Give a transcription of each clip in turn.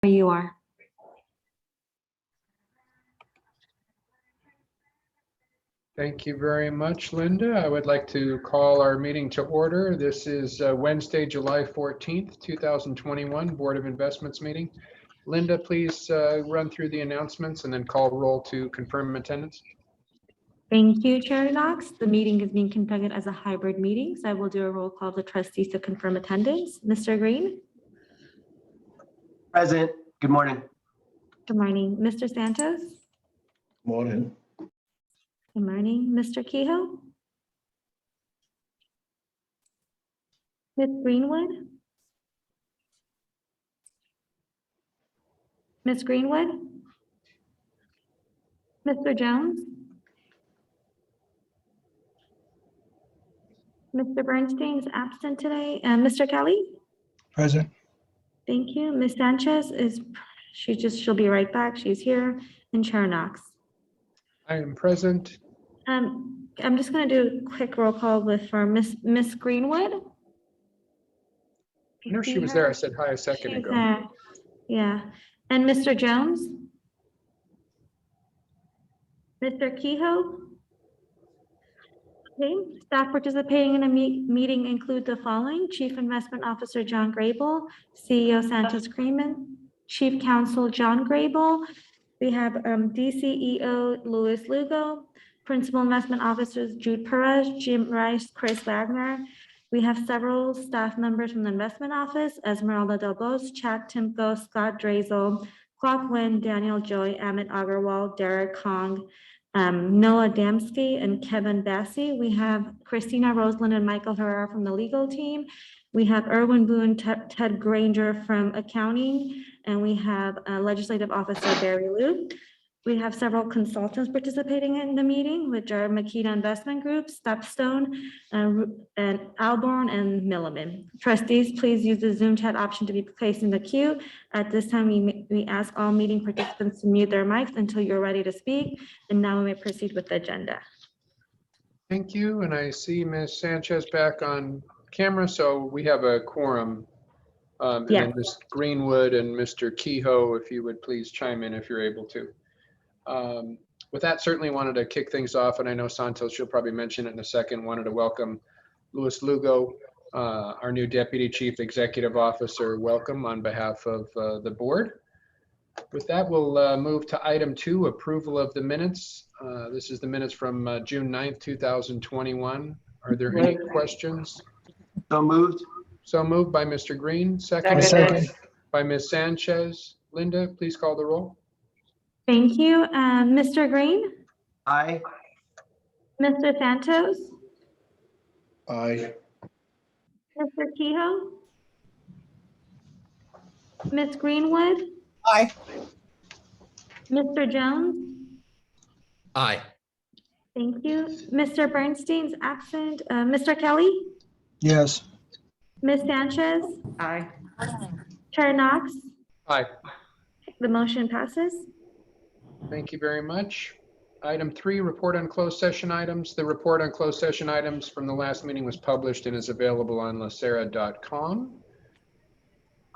You are. Thank you very much, Linda. I would like to call our meeting to order. This is Wednesday, July 14th, 2021, Board of Investments meeting. Linda, please run through the announcements and then call roll to confirm attendance. Thank you, Chair Knox. The meeting is being conducted as a hybrid meeting, so I will do a roll call of the trustees to confirm attendance. Mr. Green? Present. Good morning. Good morning. Mr. Santos? Morning. Good morning. Mr. Kehoe? Ms. Greenwood? Ms. Greenwood? Mr. Jones? Mr. Bernstein is absent today. And Mr. Kelly? Present. Thank you. Ms. Sanchez is, she'll be right back. She's here. And Chair Knox. I am present. I'm just going to do a quick roll call for Miss Greenwood. I know she was there. I said hi a second She's ago. there. Yeah. And Mr. Jones? Mr. Kehoe? Okay. Staff participating in a meeting include the following: Chief Investment Officer John Grable, CEO Santos Creeman, Chief Counsel John Grable. We have DCEO Louis Lugo, Principal Investment Officers Jude Perez, Jim Rice, Chris Wagner. We have several staff members from the investment office: Esmeralda Delbos, Chad Timko, Scott Drazel, Clark Wynn, Daniel Joy, Amit Agarwal, Derek Kong, Noah Damsky, and Kevin Bassi. We have Christina Roseland and Michael Herrera from the legal team. We have Erwin Boone, Ted Granger from accounting, and we have Legislative Officer Barry Liu. We have several consultants participating in the meeting, which are Makita Investment Group, Stepstone, and Alborn and Milliman. Trustees, please use the Zoom chat option to be placed in the queue. At this time, we ask all meeting participants to mute their mics until you're ready to speak. And now we may proceed with the agenda. Thank you. And I see Ms. Sanchez back on camera, so we have a quorum. And Yes. then Ms. Greenwood and Mr. Kehoe, if you would please chime in if you're able to. With that, certainly wanted to kick things off, and I know Santos, she'll probably mention it in a second, wanted to welcome Louis Lugo, our new Deputy Chief Executive Officer. Welcome on behalf of the board. With that, we'll move to item 2, approval of the minutes. This is the minutes from June 9th, 2021. Are there any questions? So moved. So moved by Mr. Green, seconded Second. by Ms. Sanchez. Linda, please call the roll. Thank you. Mr. Green? Aye. Mr. Santos? Aye. Mr. Kehoe? Ms. Greenwood? Aye. Mr. Jones? Aye. Thank you. Mr. Bernstein's absent. Mr. Kelly? Yes. Ms. Sanchez? Aye. Chair Knox? Aye. The motion passes. Thank you very much. Item 3, report on closed session items. The report on closed session items from the last meeting was published and is available on LACERA.com.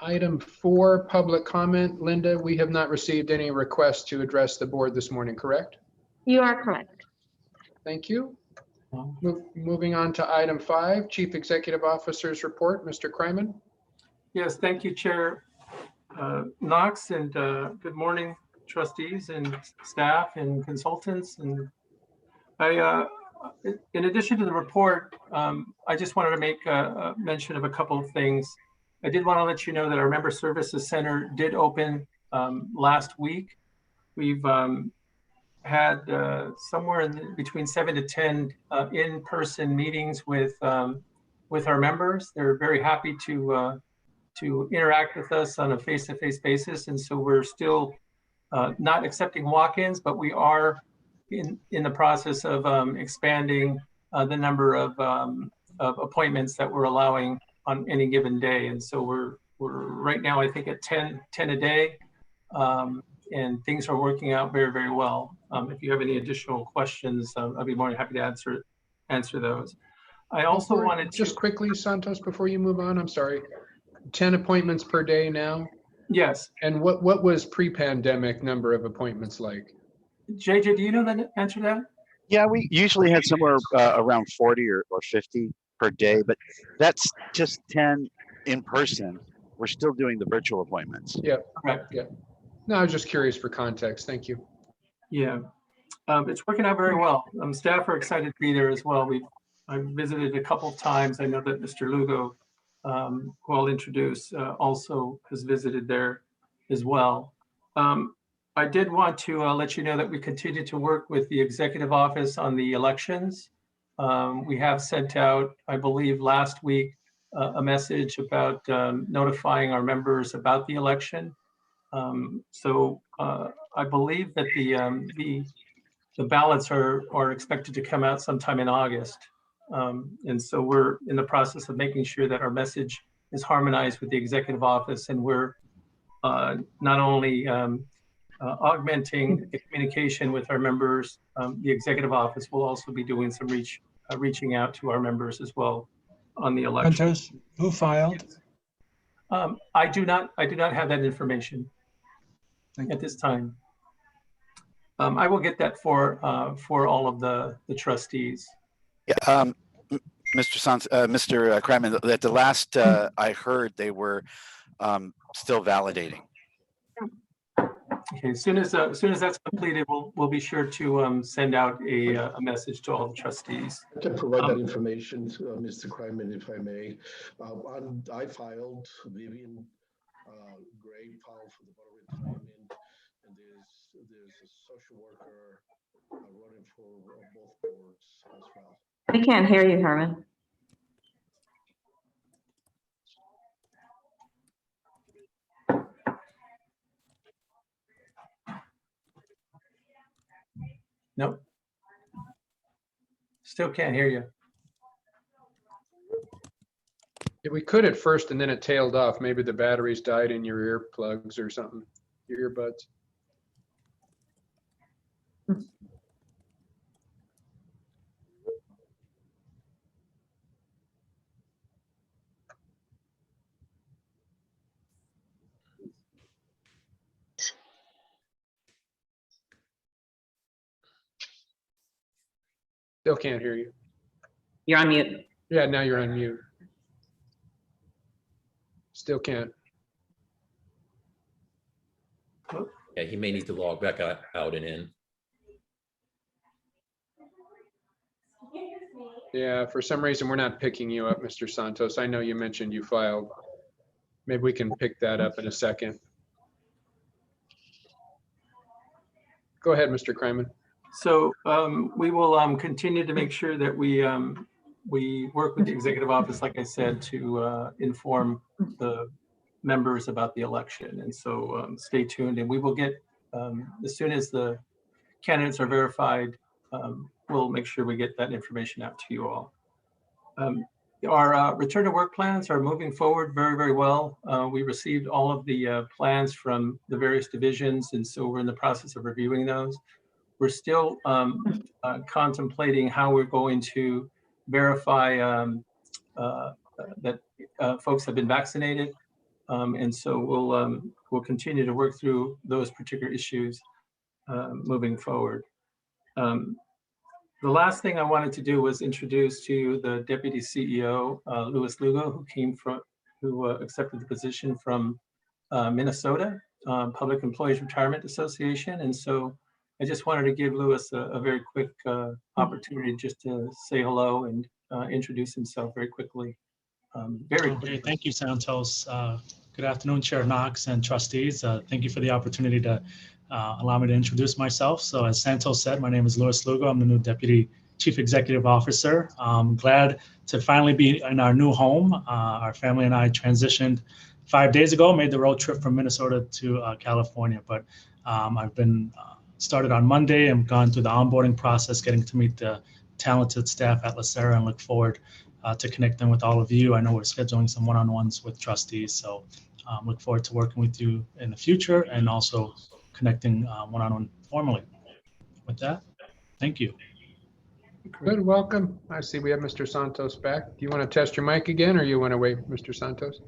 Item 4, public comment. Linda, we have not received any requests to address the board this morning, correct? You are correct. Thank you. Moving on to item 5, Chief Executive Officer's report. Mr. Kryman. Yes, thank you, Chair Knox, and good morning, trustees and staff and consultants. And in addition to the report, I just wanted to make a mention of a couple of things. I did want to let you know that our Member Services Center did open last week. We've had somewhere between 7 to 10 in-person meetings with our members. They're very happy to interact with us on a face-to-face basis, and so we're still not accepting walk-ins, but we are in the process of expanding the number of appointments that we're allowing on any given day. And so we're right now, I think, at 10 a day, and things are working out very, very well. If you have any additional questions, I'd be more than happy to answer those. I also wanted to just quickly, Santos, before you move on, I'm sorry, 10 appointments per day now. Yes. And what was pre-pandemic number of appointments like? JJ, do you know the answer to that? Yeah, we usually had somewhere around 40 or 50 per day, but that's just 10 in person. We're still doing the virtual appointments. Yep. Correct. Yep. No, I was just curious for context. Thank you. Yeah. It's working out very well. Staff are excited to be there as well. I've visited a couple of times. I know that Mr. Lugo, who I'll introduce, also has visited there as well. I did want to let you know that we continue to work with the executive office on the elections. We have sent out, I believe last week, a message about notifying our members about the election. So I believe that the ballots are expected to come out sometime in August. And so we're in the process of making sure that our message is harmonized with the executive office, and we're not only augmenting the communication with our members, the executive office will also be doing some reaching out to our members as well on the election. Santos, who filed? I do not have that information at this time. I will get that for all of the trustees. Yeah, Mr. Kreiman, at the last I heard, they were still validating. Okay, as soon as that's completed, we'll be sure to send out a message to all the trustees. I can provide that information to Mr. Kreiman, if I may. I filed, Vivian Gray filed for the Board of Retirement, and there's a social worker running for both boards as well. We can't hear you, Herman. Nope. Still can't hear you. Yeah, we could at first, and then it tailed off. Maybe the batteries died in your earplugs or something, your earbuds. Still can't hear you. You're on mute. Yeah, now you're on mute. Still can't. Yeah, he may need to log back out and in. Yeah, for some reason, we're not picking you up, Mr. Santos. I know you mentioned you filed. Maybe we can pick that up in a second. Go ahead, Mr. Kreiman. So we will continue to make sure that we work with the executive office, like I said, to inform the members about the election. And so stay tuned, and we will get, as soon as the candidates are verified, we'll make sure we get that information out to you all. Our return to work plans are moving forward very, very well. We received all of the plans from the various divisions, and so we're in the process of reviewing those. We're still contemplating how we're going to verify that folks have been vaccinated. And so we'll continue to work through those particular issues moving forward. The last thing I wanted to do was introduce to you the Deputy CEO, Louis Lugo, who accepted the position from Minnesota Public Employees Retirement Association. And so I just wanted to give Louis a very quick opportunity just to say hello and introduce himself very quickly. Okay, thank you, Santos. Good afternoon, Chair Knox and trustees. Thank you for the opportunity to allow me to introduce myself. So as Santos said, my name is Louis Lugo. I'm the new Deputy Chief Executive Officer. I'm glad to finally be in our new home. Our family and I transitioned 5 days ago, made the road trip from Minnesota to California. But I've been started on Monday and gone through the onboarding process, getting to meet the talented staff at LACERA, and look forward to connecting with all of you. I know we're scheduling some one-on-ones with trustees, so look forward to working with you in the future and also connecting one-on-one formally. With that, thank you. Good, welcome. I see we have Mr. Santos back. Do you want to test your mic again, or you want to wait, Mr. Santos?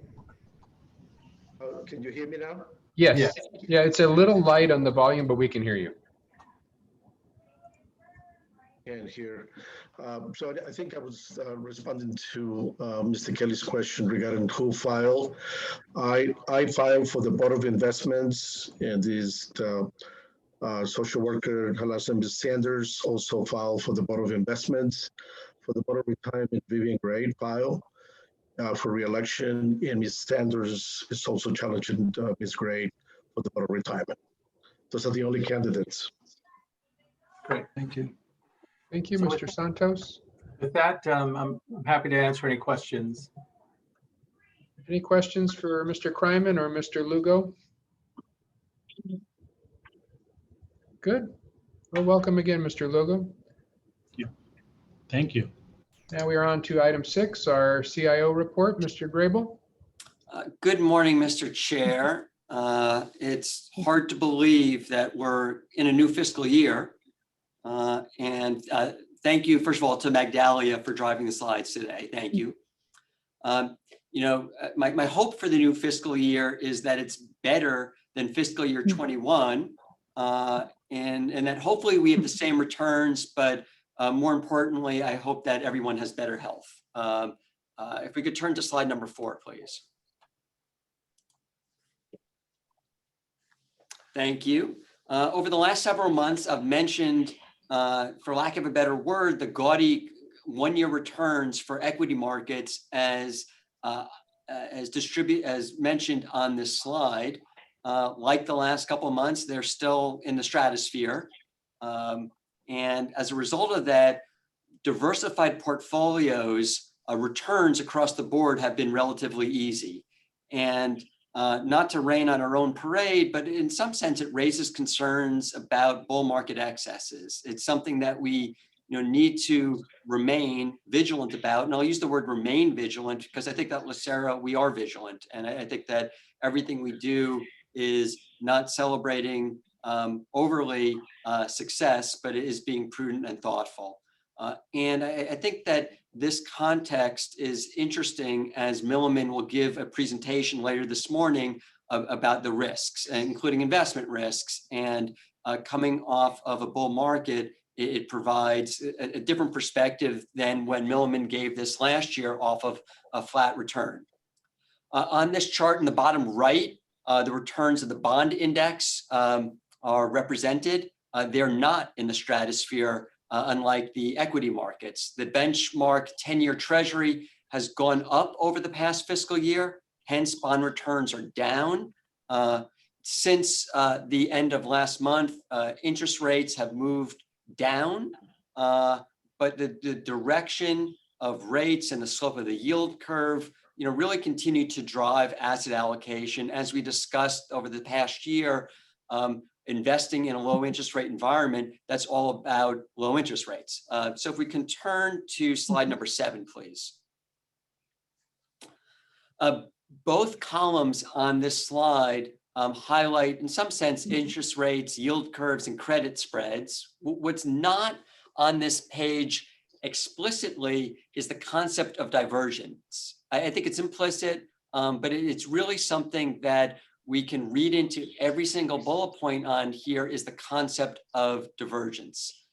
Can you hear me now? Yes. Yeah, it's a little light on the volume, but we can hear you. Can hear. So I think I was responding to Mr. Kelly's question regarding who filed. I filed for the Board of Investments, and is social worker Ms. Sanders also filed for the Board of Investments. For the Board of Retirement, Vivian Gray filed for re-election, and Ms. Sanders is also challenging Ms. Gray for the Board of Retirement. Those are the only candidates. Great. Thank you. Thank you, So Mr. Santos. With that, I'm happy to answer any questions. Any questions for Mr. Kryman or Mr. Lugo? Good. Well, welcome again, Mr. Lugo. Thank you. Now we are on to item 6, our CIO report. Mr. Grable. Good morning, Mr. Chair. It's hard to believe that we're in a new fiscal year. And thank you, first of all, to Magdalia for driving the slides today. Thank you. You know, my hope for the new fiscal year is that it's better than fiscal year 21, and that hopefully we have the same returns, but more importantly, I hope that everyone has better health. If we could turn to slide number 4, please. Thank you. Over the last several months, I've mentioned, for lack of a better word, the gaudy one-year returns for equity markets as mentioned on this slide. Like the last couple of months, they're still in the stratosphere. And as a result of that, diversified portfolios returns across the board have been relatively easy. And not to rain on our own parade, but in some sense, it raises concerns about bull market excesses. It's something that we need to remain vigilant about. And I'll use the word remain vigilant because I think that LACERA, we are vigilant. And I think that everything we do is not celebrating overly success, but it is being prudent and thoughtful. And I think that this context is interesting, as Milliman will give a presentation later this morning about the risks, including investment risks. And coming off of a bull market, it provides a different perspective than when Milliman gave this last year off of a flat return. On this chart in the bottom right, the returns of the bond index are represented. They're not in the stratosphere, unlike the equity markets. The benchmark 10-year treasury has gone up over the past fiscal year, hence bond returns are down. Since the end of last month, interest rates have moved down, but the direction of rates and the slope of the yield curve really continue to drive asset allocation. As we discussed over the past year, investing in a low interest rate environment, that's all about low interest rates. So if we can turn to slide number 7, please. Both columns on this slide highlight, in some sense, interest rates, yield curves, and credit spreads. What's not on this page explicitly is the concept of divergence. I think it's implicit, but it's really something that we can read into every single bullet point on here is the concept of divergence.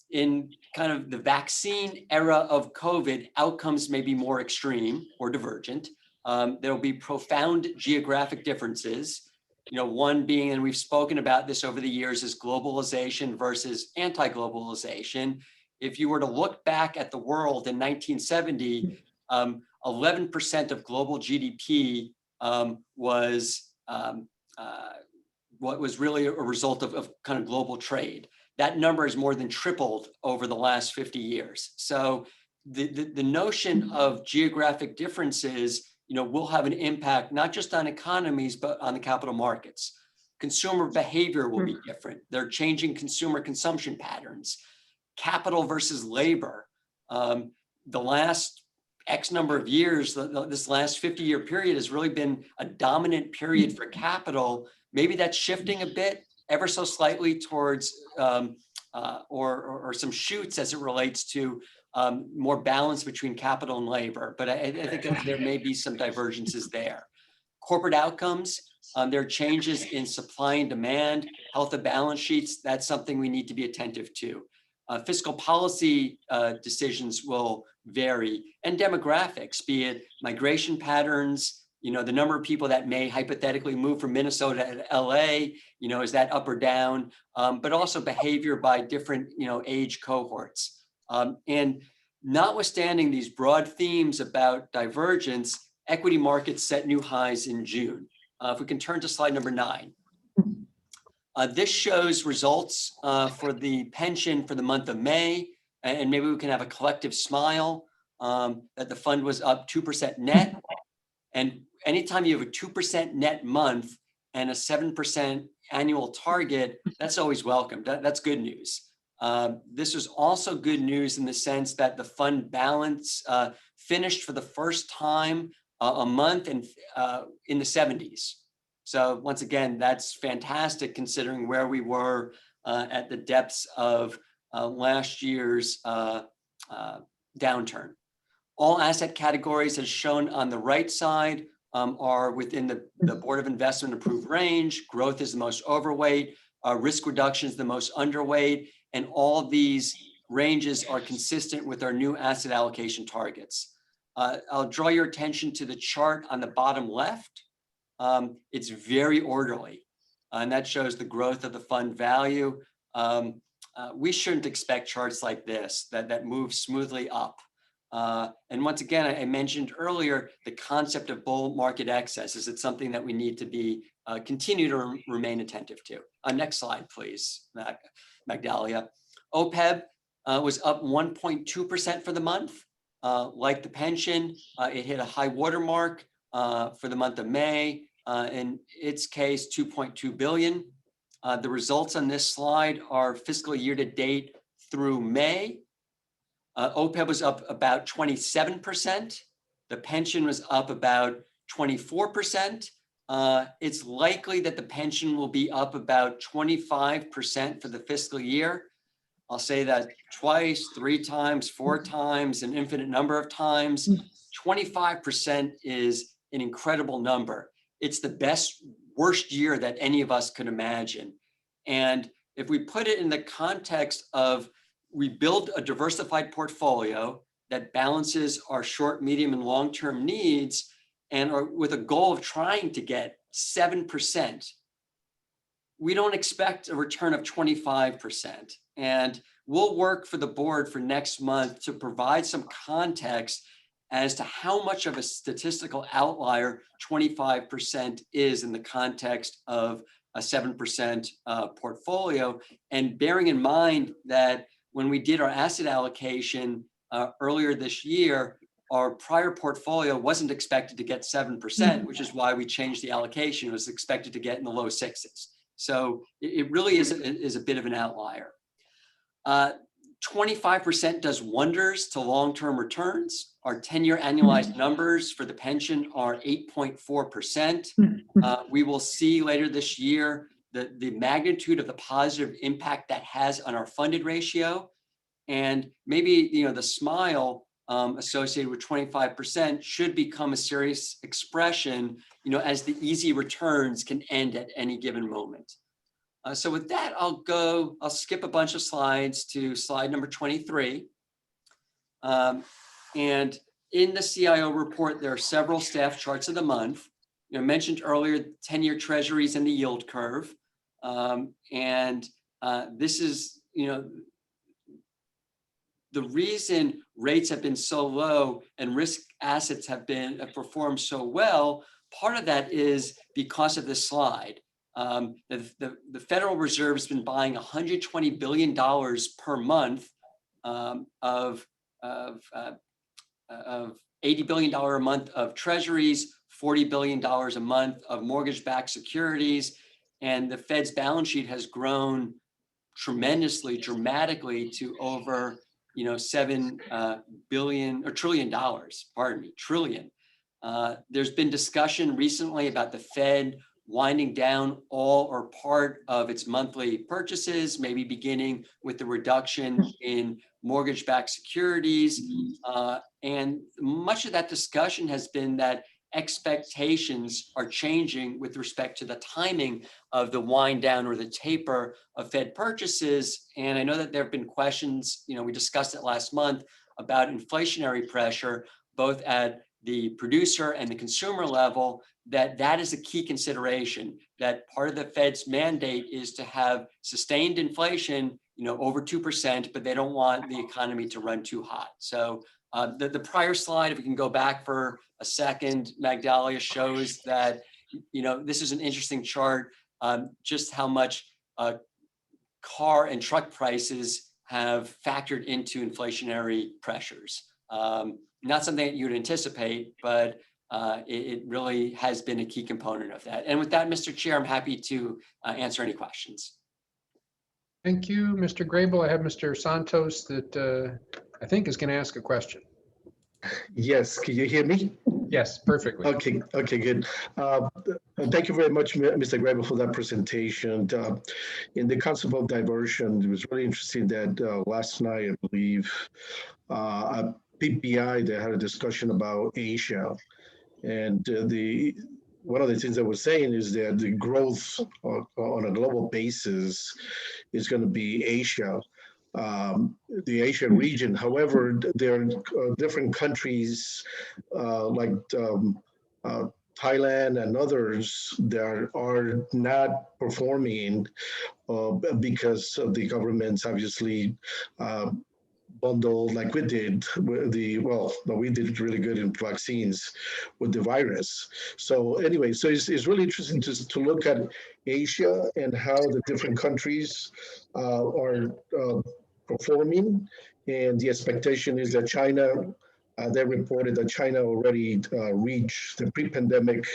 In kind of the vaccine era of COVID, outcomes may be more extreme or divergent. There'll be profound geographic differences. One being, and we've spoken about this over the years, is globalization versus anti-globalization. If you were to look back at the world in 1970, 11% of global GDP was what was really a result of kind of global trade. That number has more than tripled over the last 50 years. So the notion of geographic differences, will have an impact not just on economies, but on the capital markets. Consumer behavior will be different. They're changing consumer consumption patterns. Capital versus labor. The last X number of years, this last 50-year period has really been a dominant period for capital. Maybe that's shifting a bit, ever so slightly towards, or some shoots as it relates to more balance between capital and labor. But I think that there may be some divergences there. Corporate outcomes, there are changes in supply and demand, health of balance sheets. That's something we need to be attentive to. Fiscal policy decisions will vary, and demographics, be it migration patterns, the number of people that may hypothetically move from Minnesota to LA, is that up or down, but also behavior by different, age cohorts. And notwithstanding these broad themes about divergence, equity markets set new highs in June. If we can turn to slide number 9. This shows results for the pension for the month of May, and maybe we can have a collective smile that the fund was up 2% net. And anytime you have a 2% net month and a 7% annual target, that's always welcome. That's good news. This was also good news in the sense that the fund balance finished for the first time a month in the 70s. So once again, that's fantastic considering where we were at the depths of last year's downturn. All asset categories, as shown on the right side, are within the Board of Investment approved range. Growth is the most overweight, risk reduction is the most underweight, and all of these ranges are consistent with our new asset allocation targets. I'll draw your attention to the chart on the bottom left. It's very orderly, and that shows the growth of the fund value. We shouldn't expect charts like this that move smoothly up. And once again, I mentioned earlier the concept of bull market excess. Is it something that we need to be continue to remain attentive to? Next slide, please, Magdalia. OPEB was up 1.2% for the month. Like the pension, it hit a high watermark for the month of May. In its case, 2.2 billion. The results on this slide are fiscal year to date through May. OPEB was up about 27%. The pension was up about 24%. It's likely that the pension will be up about 25% for the fiscal year. I'll say that twice, 3 times, 4 times, an infinite number of times. 25% is an incredible number. It's the worst year that any of us could imagine. And if we put it in the context of we build a diversified portfolio that balances our short, medium, and long-term needs, and are with a goal of trying to get 7%, we don't expect a return of 25%. And we'll work for the board for next month to provide some context as to how much of a statistical outlier 25% is in the context of a 7% portfolio. And bearing in mind that when we did our asset allocation earlier this year, our prior portfolio wasn't expected to get 7%, which is why we changed the allocation. It was expected to get in the low 6s. So it really is a bit of an outlier. 25% does wonders to long-term returns. Our 10-year annualized numbers for the pension are 8.4%. We will see later this year the magnitude of the positive impact that has on our funded ratio. And maybe the smile associated with 25% should become a serious expression, as the easy returns can end at any given moment. So with that, I'll skip a bunch of slides to slide number 23. And in the CIO report, there are several staff charts of the month. I mentioned earlier, 10-year treasuries and the yield curve. This is, the reason rates have been so low and risk assets have performed so well. Part of that is because of this slide. The Federal Reserve has been buying $120 billion per month of $80 billion a month of treasuries, $40 billion a month of mortgage-backed securities, and the Fed's balance sheet has grown tremendously, dramatically to over $7 billion or trillion dollars. Pardon me, trillion. There's been discussion recently about the Fed winding down all or part of its monthly purchases, maybe beginning with the reduction in mortgage-backed securities. And much of that discussion has been that expectations are changing with respect to the timing of the wind down or the taper of Fed purchases. And I know that there have been questions, we discussed it last month, about inflationary pressure, both at the producer and the consumer level, that is a key consideration, that part of the Fed's mandate is to have sustained inflation, over 2%, but they don't want the economy to run too hot. So the prior slide, if we can go back for a second, Magdalia, shows that, this is an interesting chart, just how much car and truck prices have factored into inflationary pressures. Not something that you'd anticipate, but it really has been a key component of that. And with that, Mr. Chair, I'm happy to answer any questions. Thank you, Mr. Grable. I have Mr. Santos that I think is going to ask a question. Yes, can you hear me? Yes, perfectly. Okay, good. Thank you very much, Mr. Grable, for that presentation. In the concept of diversion, it was really interesting that last night, I believe, at PPI, they had a discussion about Asia. And one of the things I was saying is that the growth on a global basis is going to be Asia. The Asian region. However, there are different countries like Thailand and others that are not performing because of the governments obviously bundled like we did with we did really good in vaccines with the virus. So anyway, so it's really interesting to look at Asia and how the different countries are performing, and the expectation is that China, they reported that China already reached the pre-pandemic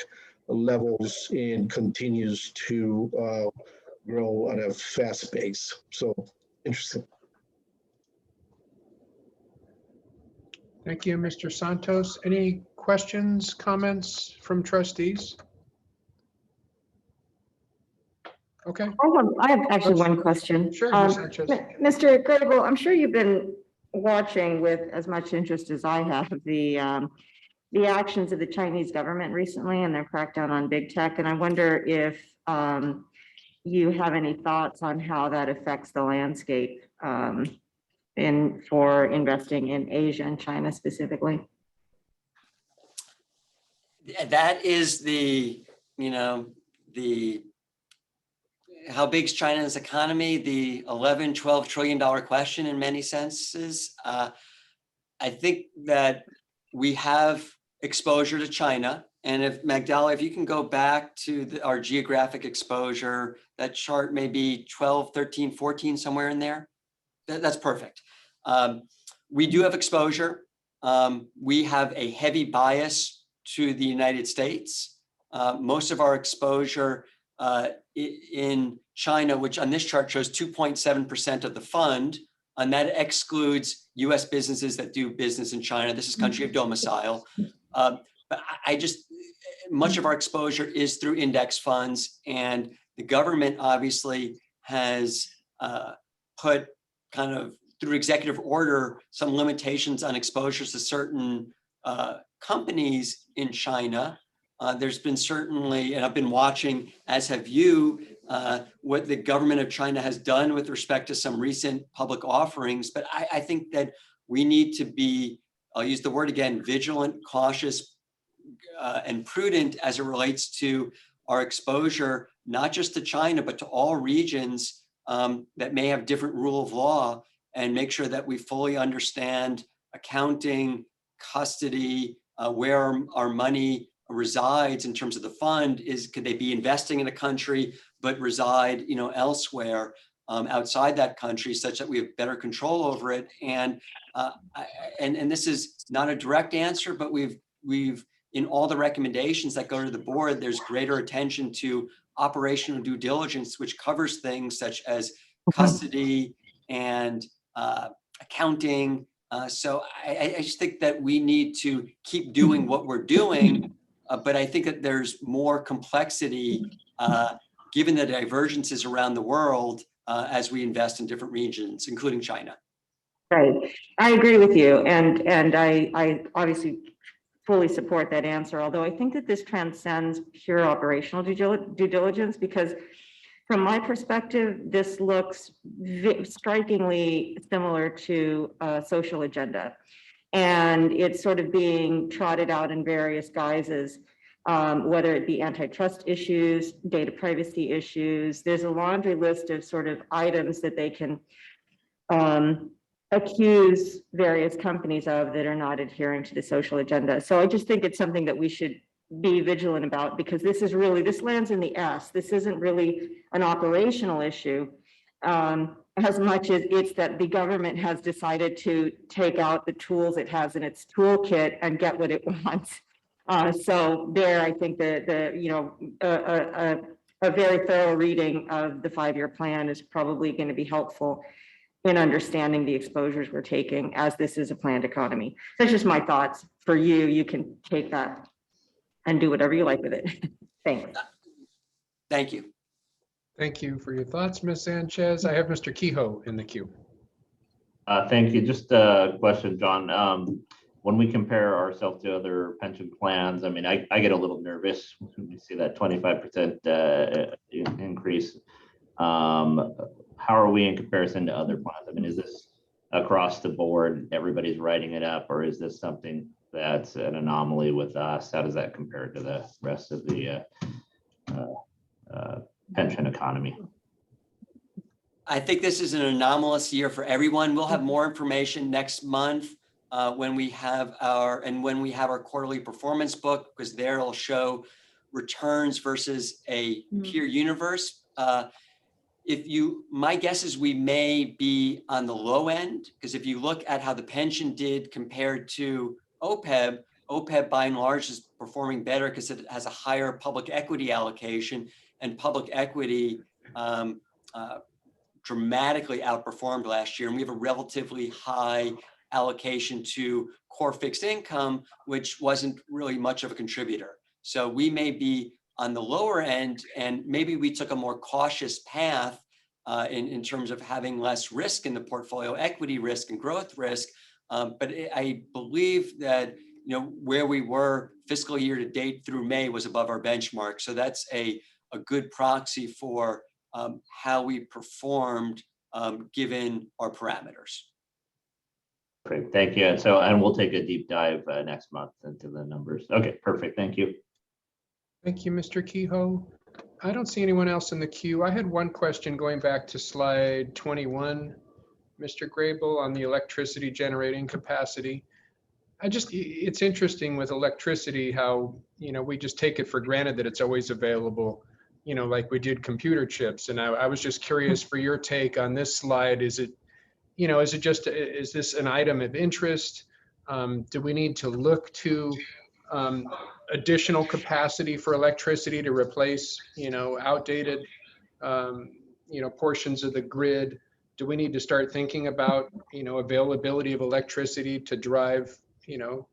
levels and continues to grow at a fast pace. So interesting. Thank you, Mr. Santos. Any questions, comments from trustees? Okay. I have actually one question. Sure, Ms. Sanchez. Mr. Grable, I'm sure you've been watching with as much interest as I have the actions of the Chinese government recently and their crackdown on big tech. And I wonder if you have any thoughts on how that affects the landscape for investing in Asia and China specifically. That is how big's China's economy, the $11-12 trillion question in many senses. I think that we have exposure to China. And if Magdala, if you can go back to our geographic exposure, that chart may be 12, 13, 14, somewhere in there. That's perfect. We do have exposure. We have a heavy bias to the United States. Most of our exposure in China, which on this chart shows 2.7% of the fund, and that excludes US businesses that do business in China. This is country of domicile. But much of our exposure is through index funds, and the government obviously has put kind of through executive order some limitations on exposures to certain companies in China. There's been certainly, and I've been watching, as have you, what the government of China has done with respect to some recent public offerings. But I think that we need to be, I'll use the word again, vigilant, cautious, and prudent as it relates to our exposure, not just to China, but to all regions that may have different rule of law, and make sure that we fully understand accounting, custody, where our money resides in terms of the fund. Could they be investing in a country but reside elsewhere outside that country, such that we have better control over it. And this is not a direct answer, but we've in all the recommendations that go to the board, there's greater attention to operational due diligence, which covers things such as custody and accounting. So I just think that we need to keep doing what we're doing, but I think that there's more complexity given the divergences around the world as we invest in different regions, including China. Right, I agree with you, and I obviously fully support that answer, although I think that this transcends pure operational due diligence, because from my perspective, this looks strikingly similar to a social agenda. And it's sort of being trotted out in various guises, whether it be antitrust issues, data privacy issues. There's a laundry list of sort of items that they can accuse various companies of that are not adhering to the social agenda. So I just think it's something that we should be vigilant about, because this is really, this lands in the S. This isn't really an operational issue, as much as it's that the government has decided to take out the tools it has in its toolkit and get what it wants. So there, I think that a very thorough reading of the 5-year plan is probably going to be helpful in understanding the exposures we're taking, as this is a planned economy. That's just my thoughts. For you, you can take that and do whatever you like with it. Thanks. Thank you. Thank you for your thoughts, Ms. Sanchez. I have Mr. Kehoe in the queue. Thank you. Just a question, John. When we compare ourselves to other pension plans, I mean, I get a little nervous when we see that 25% increase. How are we in comparison to other plans? I mean, is this across the board, everybody's writing it up, or is this something that's an anomaly with us? How does that compare to the rest of the pension economy? I think this is an anomalous year for everyone. We'll have more information next month when we have our quarterly performance book, because there it'll show returns versus a peer universe. My guess is we may be on the low end, because if you look at how the pension did compared to OPEB by and large is performing better because it has a higher public equity allocation, and public equity dramatically outperformed last year. And we have a relatively high allocation to core fixed income, which wasn't really much of a contributor. So we may be on the lower end, and maybe we took a more cautious path in terms of having less risk in the portfolio, equity risk and growth risk. But I believe that where we were fiscal year to date through May was above our benchmark. So that's a good proxy for how we performed given our parameters. Great, thank you. And we'll take a deep dive next month into the numbers. Okay, perfect. Thank you. Thank you, Mr. Kehoe. I don't see anyone else in the queue. I had one question going back to slide 21, Mr. Grable, on the electricity generating capacity. It's interesting with electricity how, we just take it for granted that it's always available, like we did computer chips. And I was just curious for your take on this slide. Is this an item of interest? Do we need to look to additional capacity for electricity to replace, outdated, portions of the grid? Do we need to start thinking about, availability of electricity to drive,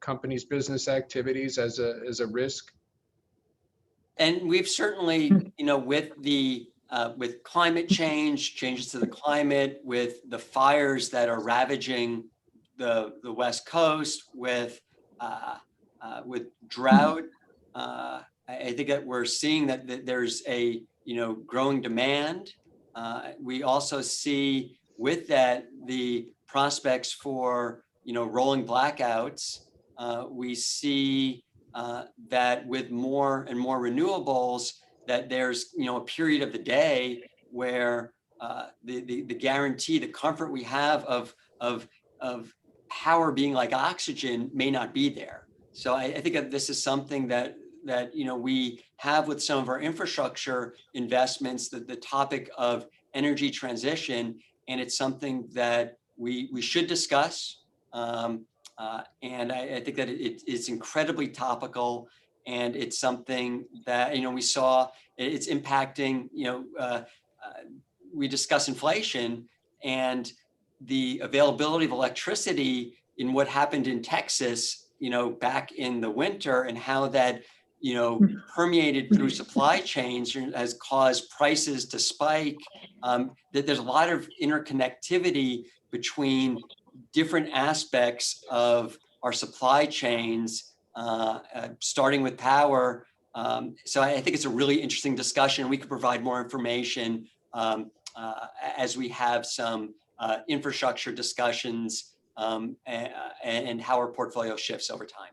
companies' business activities as a risk? And we've certainly, with climate change, changes to the climate, with the fires that are ravaging the West Coast, with drought, I think that we're seeing that there's a growing demand. We also see with that the prospects for rolling blackouts. We see that with more and more renewables, that there's a period of the day where the guarantee, the comfort we have of power being like oxygen may not be there. So I think that this is something that we have with some of our infrastructure investments, the topic of energy transition, and it's something that we should discuss. And I think that it's incredibly topical, and it's something that we saw it's impacting. We discuss inflation and the availability of electricity in what happened in Texas, back in the winter, and how that, permeated through supply chains has caused prices to spike. That there's a lot of interconnectivity between different aspects of our supply chains starting with power. So I think it's a really interesting discussion. We could provide more information as we have some infrastructure discussions and how our portfolio shifts over time.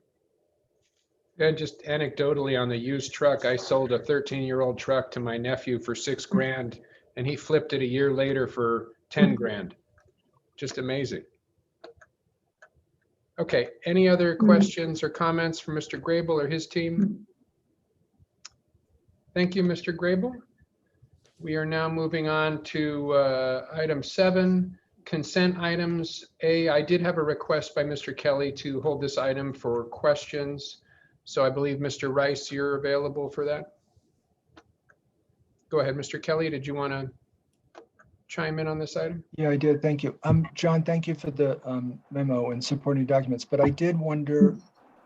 And just anecdotally on the used truck, I sold a 13-year-old truck to my nephew for $6,000 and he flipped it a year later for $10,000. Just amazing. Okay, any other questions or comments from Mr. Grable or his team? Thank you, Mr. Grable. We are now moving on to item 7, consent items. I did have a request by Mr. Kelly to hold this item for questions. So I believe, Mr. Rice, you're available for that. Go ahead, Mr. Kelly. Did you want to chime in on this item? Yeah, I did. Thank you. John, thank you for the memo and supporting documents, but I did wonder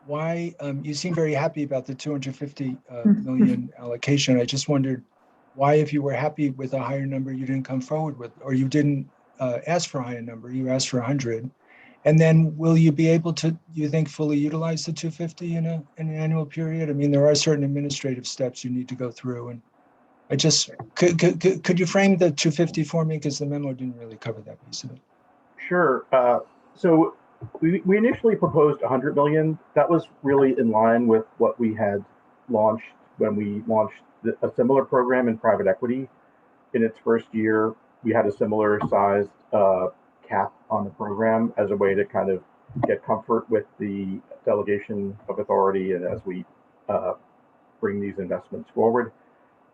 why you seem very happy about the 250 million allocation. I just wondered why, if you were happy with a higher number, you didn't come forward with, or you didn't ask for a higher number, you asked for 100. And then will you be able to, you think, fully utilize the 250 in an annual period? I mean, there are certain administrative steps you need to go through, and I just, could you frame the 250 for me? Because the memo didn't really cover that piece of it. Sure. So we initially proposed 100 million. That was really in line with what we had launched when we launched a similar program in private equity. In its first year, we had a similar sized cap on the program as a way to kind of get comfort with the delegation of authority and as we bring these investments forward.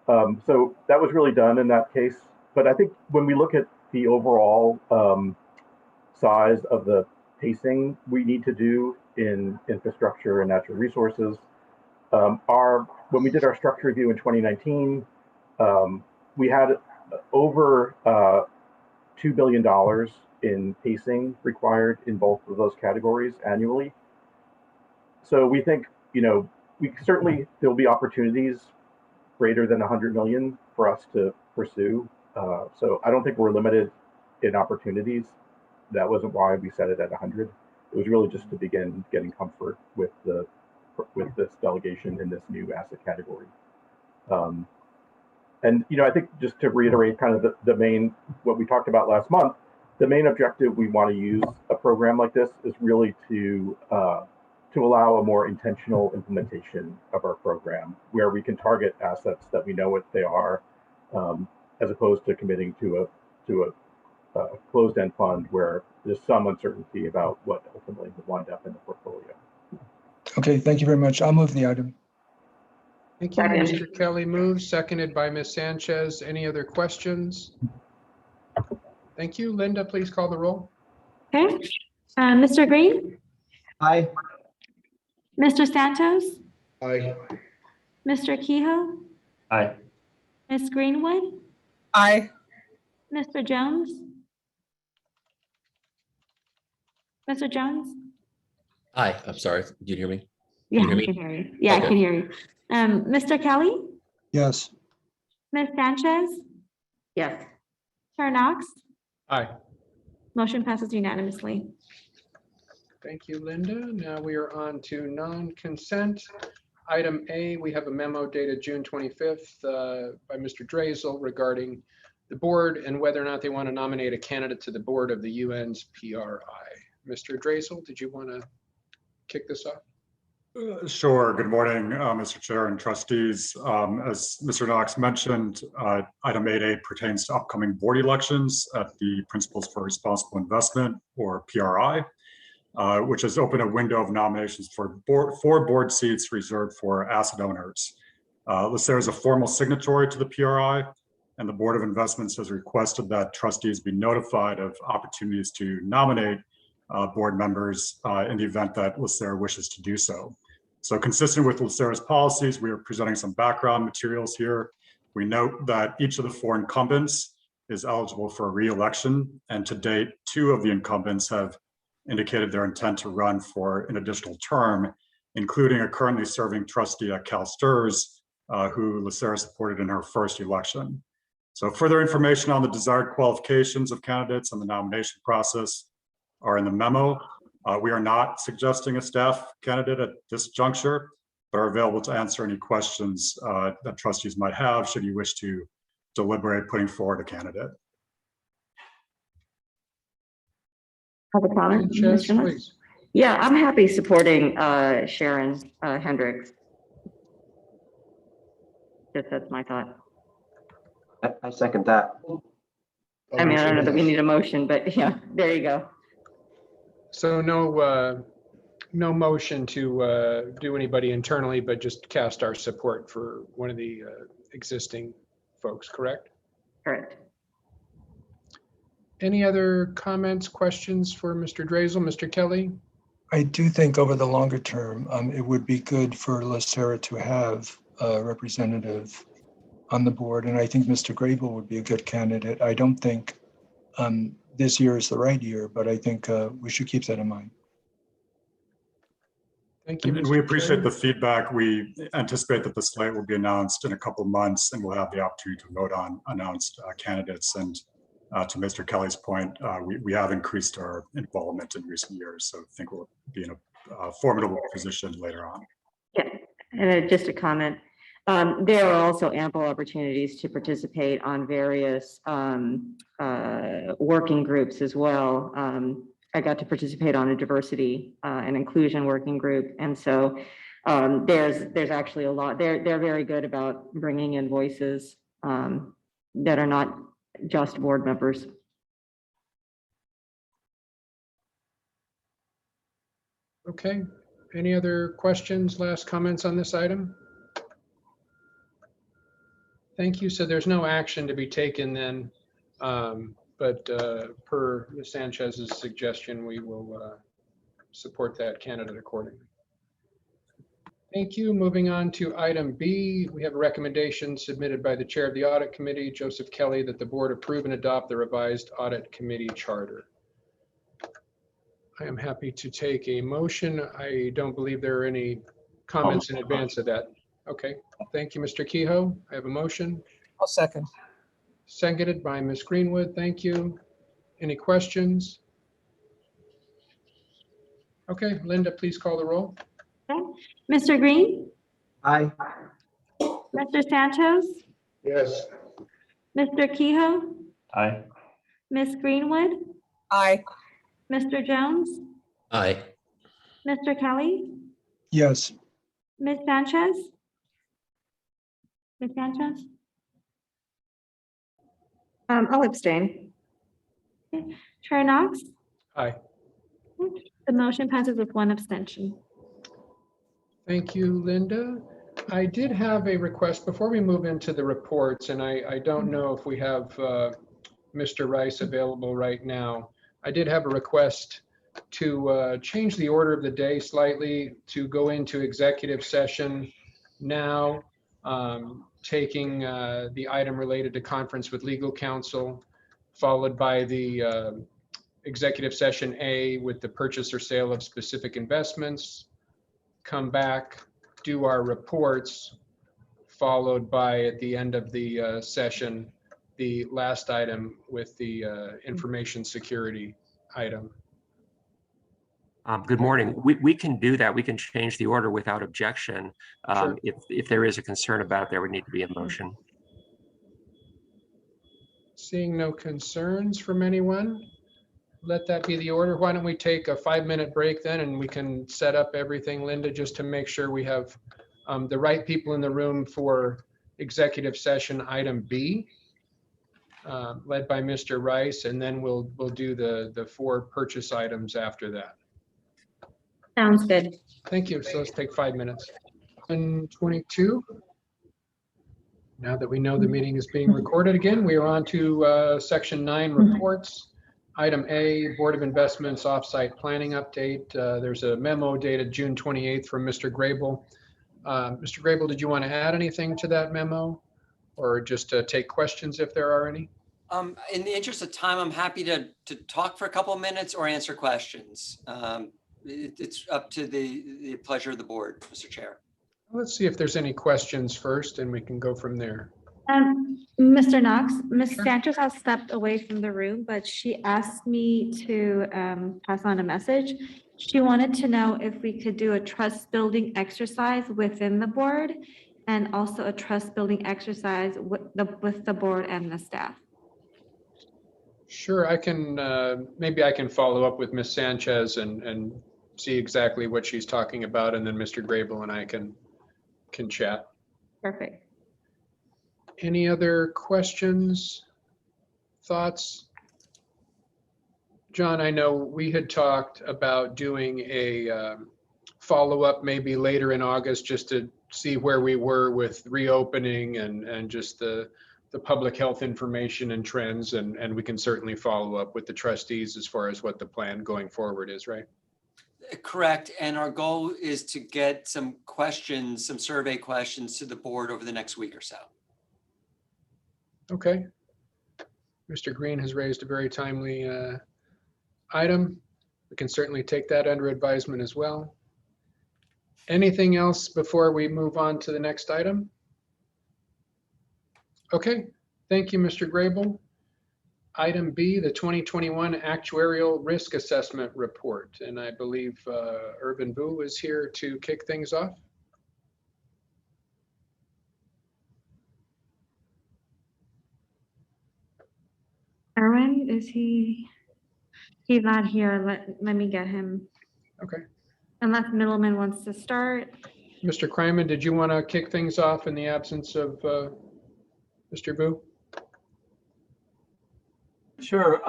So that was really done in that case. But I think when we look at the overall size of the pacing we need to do in infrastructure and natural resources, when we did our structure review in 2019, we had over $2 billion in pacing required in both of those categories annually. So we think, we certainly, there'll be opportunities greater than 100 million for us to pursue. So I don't think we're limited in opportunities. That wasn't why we set it at 100. It was really just to begin getting comfort with this delegation in this new asset category. And I think just to reiterate kind of the main, what we talked about last month, the main objective we want to use a program like this is really to allow a more intentional implementation of our program, where we can target assets that we know what they are, as opposed to committing to a closed-end fund where there's some uncertainty about what ultimately will wind up in the portfolio. Okay, thank you very much. I'll move the item. Thank you, Mr. Kelly. Moves, seconded by Ms. Sanchez. Any other questions? Thank you. Linda, please call the roll. Okay. Mr. Green? Aye. Mr. Santos? Aye. Mr. Kehoe? Aye. Ms. Greenwood? Aye. Mr. Jones? Mr. Jones? Hi, I'm sorry. Did you hear me? Yeah, you hear I me? can hear you. Yeah, Okay. I can hear you. Mr. Kelly? Yes. Ms. Sanchez? Yes. Chair Knox? Aye. Motion passes unanimously. Thank you, Linda. Now we are on to non-consent. Item A, we have a memo dated June 25th by Mr. Drazel regarding the board and whether or not they want to nominate a candidate to the board of the UN's PRI. Mr. Drazel, did you want to kick this off? Sure. Good morning, Mr. Chair and trustees. As Mr. Knox mentioned, item 8A pertains to upcoming board elections at the Principles for Responsible Investment, or PRI, which has opened a window of nominations for board seats reserved for asset owners. LACERA is a formal signatory to the PRI, and the Board of Investments has requested that trustees be notified of opportunities to nominate board members in the event that LACERA wishes to do so. So consistent with LACERA's policies, we are presenting some background materials here. We note that each of the 4 incumbents is eligible for a re-election, and to date, 2 of the incumbents have indicated their intent to run for an additional term, including a currently serving trustee at CalSTRS, who LACERA supported in her first election. So further information on the desired qualifications of candidates and the nomination process are in the memo. We are not suggesting a staff candidate at this juncture, but are available to answer any questions that trustees might have should you wish to deliberate putting forward a candidate. Have a comment, Sanchez, Mr. Knox? please. Yeah, I'm happy supporting Sharon Hendricks. That's my thought. I second that. I mean, I don't know that we need a motion, but yeah, there you go. So no motion to do anybody internally, but just cast our support for one of the existing folks, correct? Correct. Any other comments, questions for Mr. Drazel, Mr. Kelly? I do think over the longer term, it would be good for LACERA to have a representative on the board. And I think Mr. Grable would be a good candidate. I don't think this year is the right year, but I think we should keep that in mind. Thank you. And we appreciate the feedback. We anticipate that the slate will be announced in a couple of months, and we'll have the opportunity to vote on announced candidates. And to Mr. Kelly's point, we have increased our involvement in recent years, so I think we'll be in a formidable position later on. Yeah, and just a comment. There are also ample opportunities to participate on various working groups as well. I got to participate on a diversity and inclusion working group, and so there's actually a lot. They're very good about bringing in voices that are not just board members. Okay. Any other questions, last comments on this item? Thank you. So there's no action to be taken then, but per Ms. Sanchez's suggestion, we will support that candidate accordingly. Thank you. Moving on to item B, we have a recommendation submitted by the chair of the audit committee, Joseph Kelly, that the board approve and adopt the revised audit committee charter. I am happy to take a motion. I don't believe there are any comments in advance of that. Okay, thank you, Mr. Kehoe. I have a motion. I'll second. Seconded by Ms. Greenwood. Thank you. Any questions? Okay, Linda, please call the roll. Okay. Mr. Green? Aye. Mr. Santos? Yes. Mr. Kehoe? Aye. Ms. Greenwood? Aye. Mr. Jones? Aye. Mr. Kelly? Yes. Ms. Sanchez? Ms. Sanchez? I'll abstain. Chair Knox? Aye. The motion passes with one abstention. Thank you, Linda. I did have a request before we move into the reports, and I don't know if we have Mr. Rice available right now. I did have a request to change the order of the day slightly to go into executive session now, taking the item related to conference with legal counsel, followed by the executive session A with the purchase or sale of specific investments, come back, do our reports, followed by at the end of the session, the last item with the information security item. Good morning. We can do that. We can change the order without objection. Sure. If there is a concern about it, there would need to be a motion. Seeing no concerns from anyone, let that be the order. Why don't we take a 5-minute break then, and we can set up everything, Linda, just to make sure we have the right people in the room for executive session item B, led by Mr. Rice, and then we'll do the 4 purchase items after that. Sounds good. Thank you. So let's take 5 minutes. 22. Now that we know the meeting is being recorded again, we are on to section 9 reports. Item A, Board of Investments Offsite Planning Update. There's a memo dated June 28th from Mr. Grable. Mr. Grable, did you want to add anything to that memo, or just take questions if there are any? In the interest of time, I'm happy to talk for a couple of minutes or answer questions. It's up to the pleasure of the board, Mr. Chair. Let's see if there's any questions first, and we can go from there. Mr. Knox, Ms. Sanchez has stepped away from the room, but she asked me to pass on a message. She wanted to know if we could do a trust building exercise within the board and also a trust building exercise with the board and the staff. Sure, I can, maybe I can follow up with Ms. Sanchez and see exactly what she's talking about, and then Mr. Grable and I can chat. Perfect. Any other questions, thoughts? John, I know we had talked about doing a follow-up maybe later in August, just to see where we were with reopening and just the public health information and trends, and we can certainly follow up with the trustees as far as what the plan going forward is, right? Correct. And our goal is to get some questions, some survey questions to the board over the next week or so. Okay. Mr. Green has raised a very timely item. We can certainly take that under advisement as well. Anything else before we move on to the next item? Okay, thank you, Mr. Grable. Item B, the 2021 Actuarial Risk Assessment Report. And I believe Irvin Boo is here to kick things off. Erwin, is he? He's not here. Let me get him. Okay. Unless Middleman wants to start. Mr. Kryman, did you want to kick things off in the absence of Mr. Boo? Sure.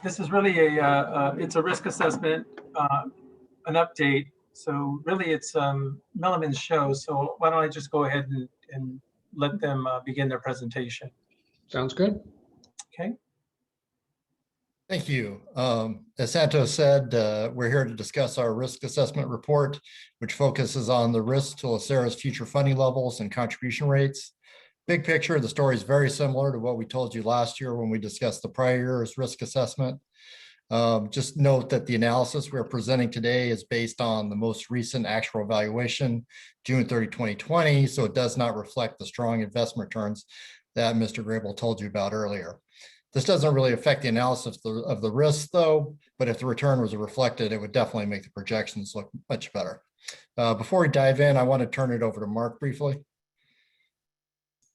This is really it's a risk assessment, an update. So really it's Milliman's show. So why don't I just go ahead and let them begin their presentation. Sounds good. Okay. Thank you. As Santos said, we're here to discuss our risk assessment report, which focuses on the risk to LACERA's future funding levels and contribution rates. Big picture, the story is very similar to what we told you last year when we discussed the prior year's risk assessment. Just note that the analysis we're presenting today is based on the most recent actual evaluation, June 30, 2020, so it does not reflect the strong investment returns that Mr. Grable told you about earlier. This doesn't really affect the analysis of the risk, though, but if the return was reflected, it would definitely make the projections look much better. Before we dive in, I want to turn it over to Mark briefly.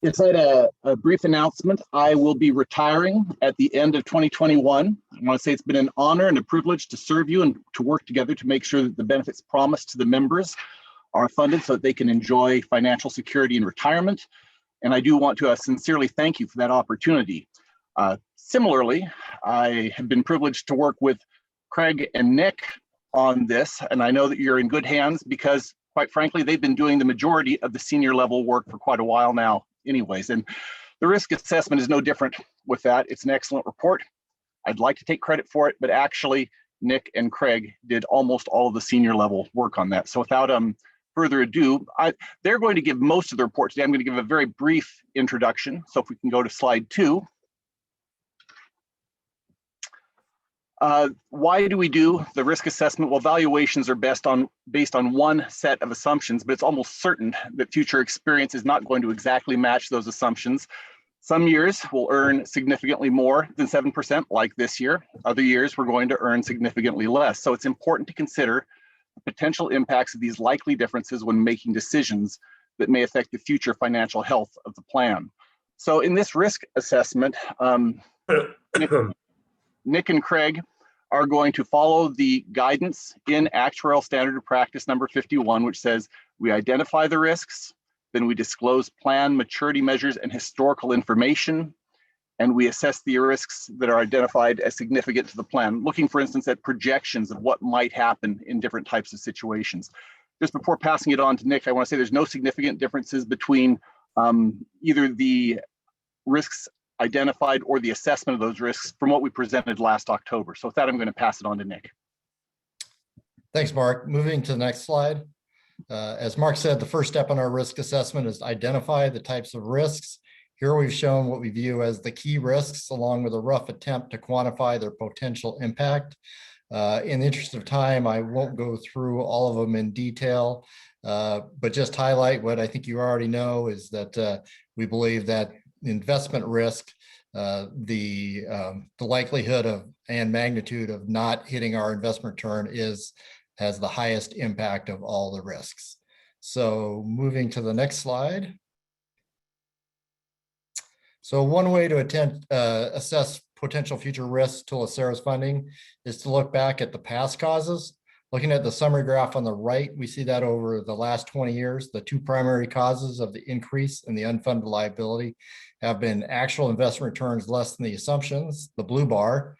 It's like a brief announcement. I will be retiring at the end of 2021. I want to say it's been an honor and a privilege to serve you and to work together to make sure that the benefits promised to the members are funded so that they can enjoy financial security in retirement. And I do want to sincerely thank you for that opportunity. Similarly, I have been privileged to work with Craig and Nick on this, and I know that you're in good hands because, quite frankly, they've been doing the majority of the senior level work for quite a while now anyways. And the risk assessment is no different with that. It's an excellent report. I'd like to take credit for it, but actually Nick and Craig did almost all of the senior level work on that. So without further ado, they're going to give most of the report today. I'm going to give a very brief introduction. So if we can go to slide 2. Why do we do the risk assessment? Well, valuations are based on one set of assumptions, but it's almost certain that future experience is not going to exactly match those assumptions. Some years will earn significantly more than 7%, like this year. Other years we're going to earn significantly less. So it's important to consider the potential impacts of these likely differences when making decisions that may affect the future financial health of the plan. So in this risk assessment, Nick and Craig are going to follow the guidance in Actuarial Standard of Practice number 51, which says we identify the risks, then we disclose plan maturity measures and historical information, and we assess the risks that are identified as significant to the plan, looking, for instance, at projections of what might happen in different types of situations. Just before passing it on to Nick, I want to say there's no significant differences between either the risks identified or the assessment of those risks from what we presented last October. So with that, I'm going to pass it on to Nick. Thanks, Mark. Moving to the next slide. As Mark said, the first step in our risk assessment is to identify the types of risks. Here we've shown what we view as the key risks, along with a rough attempt to quantify their potential impact. In the interest of time, I won't go through all of them in detail, but just highlight what I think you already know is that we believe that investment risk the likelihood of and magnitude of not hitting our investment return has the highest impact of all the risks. So moving to the next slide. So one way to assess potential future risks to LACERA's funding is to look back at the past causes. Looking at the summary graph on the right, we see that over the last 20 years, the two primary causes of the increase in the unfunded liability have been actual investment returns less than the assumptions, the blue bar,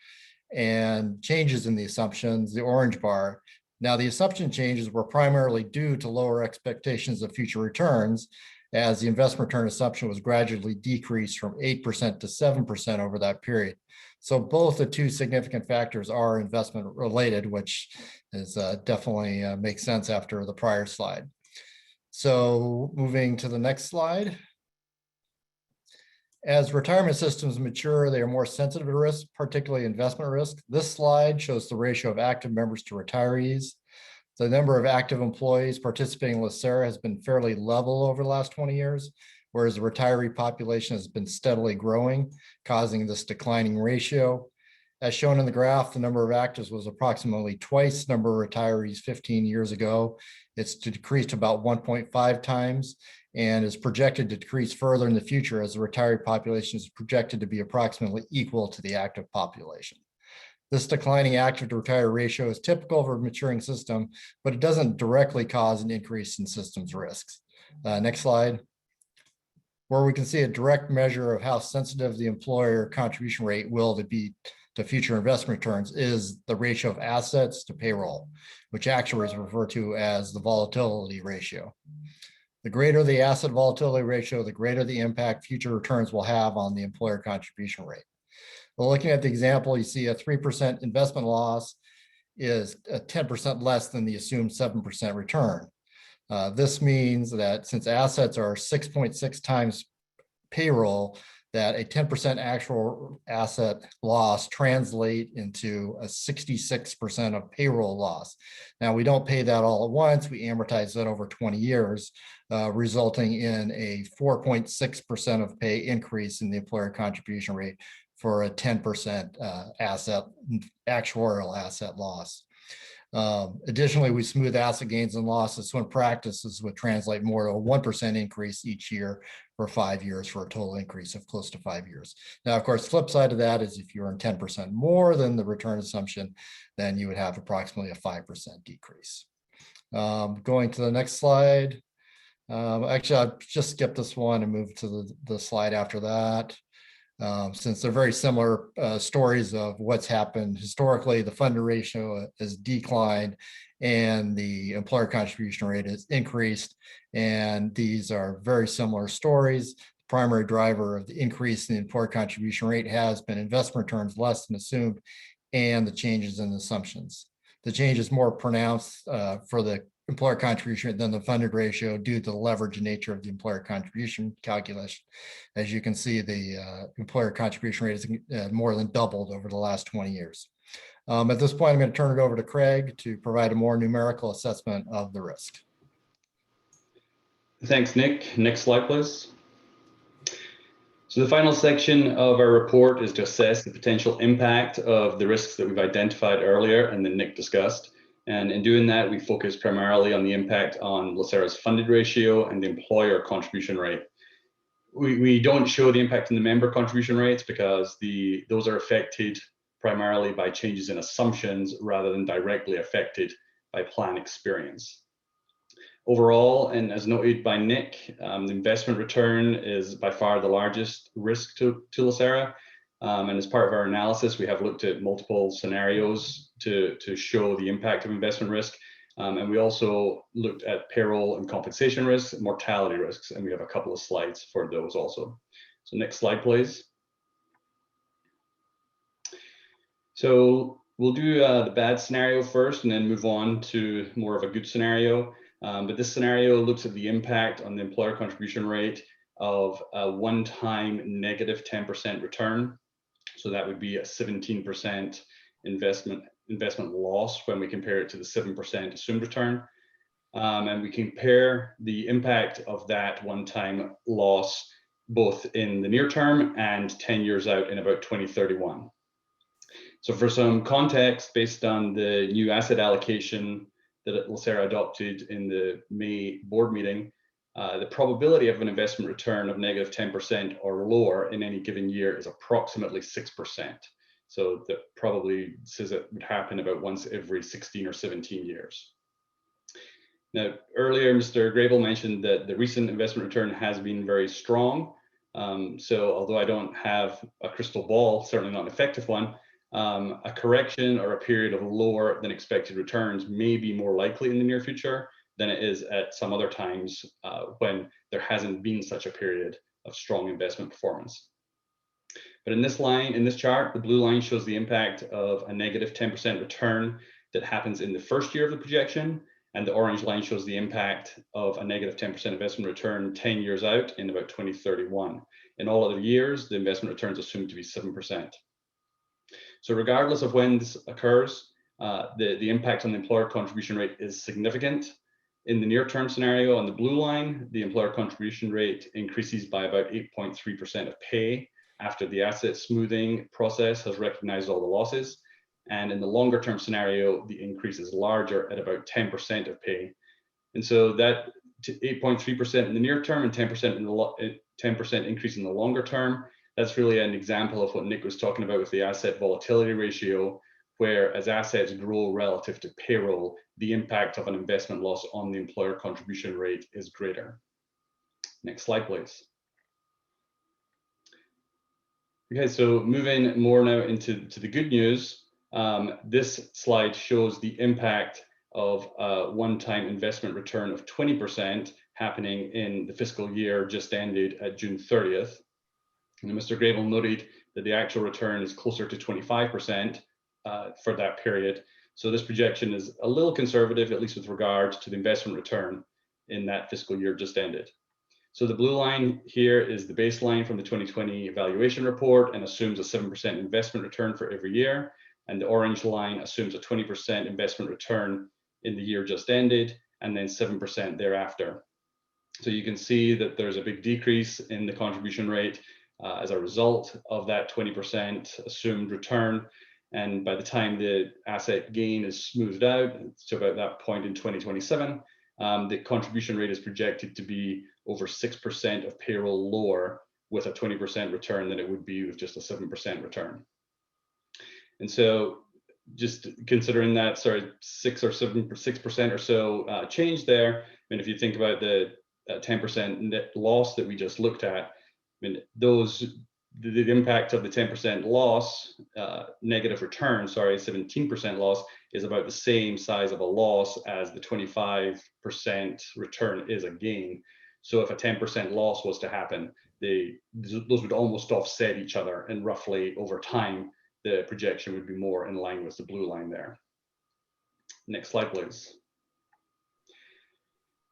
and changes in the assumptions, the orange bar. Now, the assumption changes were primarily due to lower expectations of future returns, as the investment return assumption was gradually decreased from 8% to 7% over that period. So both the two significant factors are investment related, which is definitely makes sense after the prior slide. So moving to the next slide. As retirement systems mature, they are more sensitive to risk, particularly investment risk. This slide shows the ratio of active members to retirees. The number of active employees participating in LACERA has been fairly level over the last 20 years, whereas the retiree population has been steadily growing, causing this declining ratio. As shown in the graph, the number of actives was approximately twice the number of retirees 15 years ago. It's decreased to about 1.5 times and is projected to decrease further in the future as the retiree population is projected to be approximately equal to the active population. This declining active to retire ratio is typical of a maturing system, but it doesn't directly cause an increase in systems risks. Next slide. Where we can see a direct measure of how sensitive the employer contribution rate will be to future investment returns is the ratio of assets to payroll, which actuaries refer to as the volatility ratio. The greater the asset volatility ratio, the greater the impact future returns will have on the employer contribution rate. Well, looking at the example, you see a 3% investment loss is 10% less than the assumed 7% return. This means that since assets are 6.6 times payroll, that a 10% actual asset loss translate into a 66% of payroll loss. Now, we don't pay that all at once. We amortize that over 20 years, resulting in a 4.6% of pay increase in the employer contribution rate for a 10% actuarial asset loss. Additionally, we smooth asset gains and losses, so in practice, this would translate more to a 1% increase each year for 5 years for a total increase of close to 5 years. Now, of course, the flip side of that is if you earn 10% more than the return assumption, then you would have approximately a 5% decrease. Going to the next slide. Actually, I'll just skip this one and move to the slide after that. Since they're very similar stories of what's happened historically, the funded ratio has declined and the employer contribution rate has increased. And these are very similar stories. The primary driver of the increase in the employer contribution rate has been investment returns less than assumed and the changes in assumptions. The change is more pronounced for the employer contribution than the funded ratio due to the leverage nature of the employer contribution calculation. As you can see, the employer contribution rate has more than doubled over the last 20 years. At this point, I'm going to turn it over to Craig to provide a more numerical assessment of the risk. Thanks, Nick. Next slide, please. So the final section of our report is to assess the potential impact of the risks that we've identified earlier and that Nick discussed. And in doing that, we focus primarily on the impact on LACERA's funded ratio and the employer contribution rate. We don't show the impact on the member contribution rates because those are affected primarily by changes in assumptions rather than directly affected by plan experience. Overall, and as noted by Nick, the investment return is by far the largest risk to LACERA. And as part of our analysis, we have looked at multiple scenarios to show the impact of investment risk. And we also looked at payroll and compensation risks, and mortality risks, and we have a couple of slides for those also. So next slide, please. So we'll do the bad scenario first and then move on to more of a good scenario. But this scenario looks at the impact on the employer contribution rate of a one-time negative 10% return. So that would be a 17% investment loss when we compare it to the 7% assumed return. And we compare the impact of that one-time loss both in the near term and 10 years out in about 2031. So for some context, based on the new asset allocation that LACERA adopted in the May board meeting, the probability of an investment return of negative 10% or lower in any given year is approximately 6%. So that probably says it would happen about once every 16 or 17 years. Now, earlier, Mr. Grable mentioned that the recent investment return has been very strong. So although I don't have a crystal ball, certainly not an effective one, a correction or a period of lower than expected returns may be more likely in the near future than it is at some other times when there hasn't been such a period of strong investment performance. But in this line, in this chart, the blue line shows the impact of a negative 10% return that happens in the first year of the projection, and the orange line shows the impact of a negative 10% investment return 10 years out in about 2031. In all other years, the investment returns assumed to be 7%. So regardless of when this occurs, the impact on the employer contribution rate is significant. In the near-term scenario on the blue line, the employer contribution rate increases by about 8.3% of pay after the asset smoothing process has recognized all the losses. And in the longer-term scenario, the increase is larger at about 10% of pay. And so that 8.3% in the near term and 10% in the 10% increase in the longer term, that's really an example of what Nick was talking about with the asset volatility ratio, where as assets grow relative to payroll, the impact of an investment loss on the employer contribution rate is greater. Next slide, please. Okay, so moving more now into the good news, this slide shows the impact of a one-time investment return of 20% happening in the fiscal year just ended at June 30th. And Mr. Grable noted that the actual return is closer to 25% for that period. So this projection is a little conservative, at least with regard to the investment return in that fiscal year just ended. So the blue line here is the baseline from the 2020 evaluation report and assumes a 7% investment return for every year. And the orange line assumes a 20% investment return in the year just ended, and then 7% thereafter. So you can see that there's a big decrease in the contribution rate as a result of that 20% assumed return. And by the time the asset gain is smoothed out, so about that point in 2027, the contribution rate is projected to be over 6% of payroll lower with a 20% return than it would be with just a 7% return. And so just considering that, 6% or so change there, I mean, if you think about the 10% net loss that we just looked at, I mean, the impact of the 10% loss, negative return, 17% loss, is about the same size of a loss as the 25% return is a gain. So if a 10% loss was to happen, those would almost offset each other, and roughly over time, the projection would be more in line with the blue line there. Next slide, please.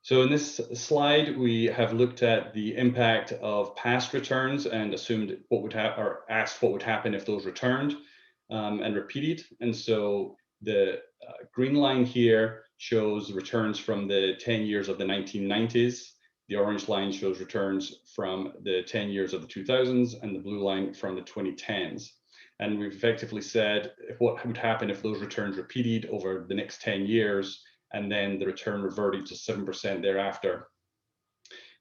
So in this slide, we have looked at the impact of past returns and assumed what would happen, or asked what would happen if those returned and repeated. And so the green line here shows returns from the 10 years of the 1990s. The orange line shows returns from the 10 years of the 2000s, and the blue line from the 2010s. And we've effectively said what would happen if those returns repeated over the next 10 years, and then the return reverted to 7% thereafter.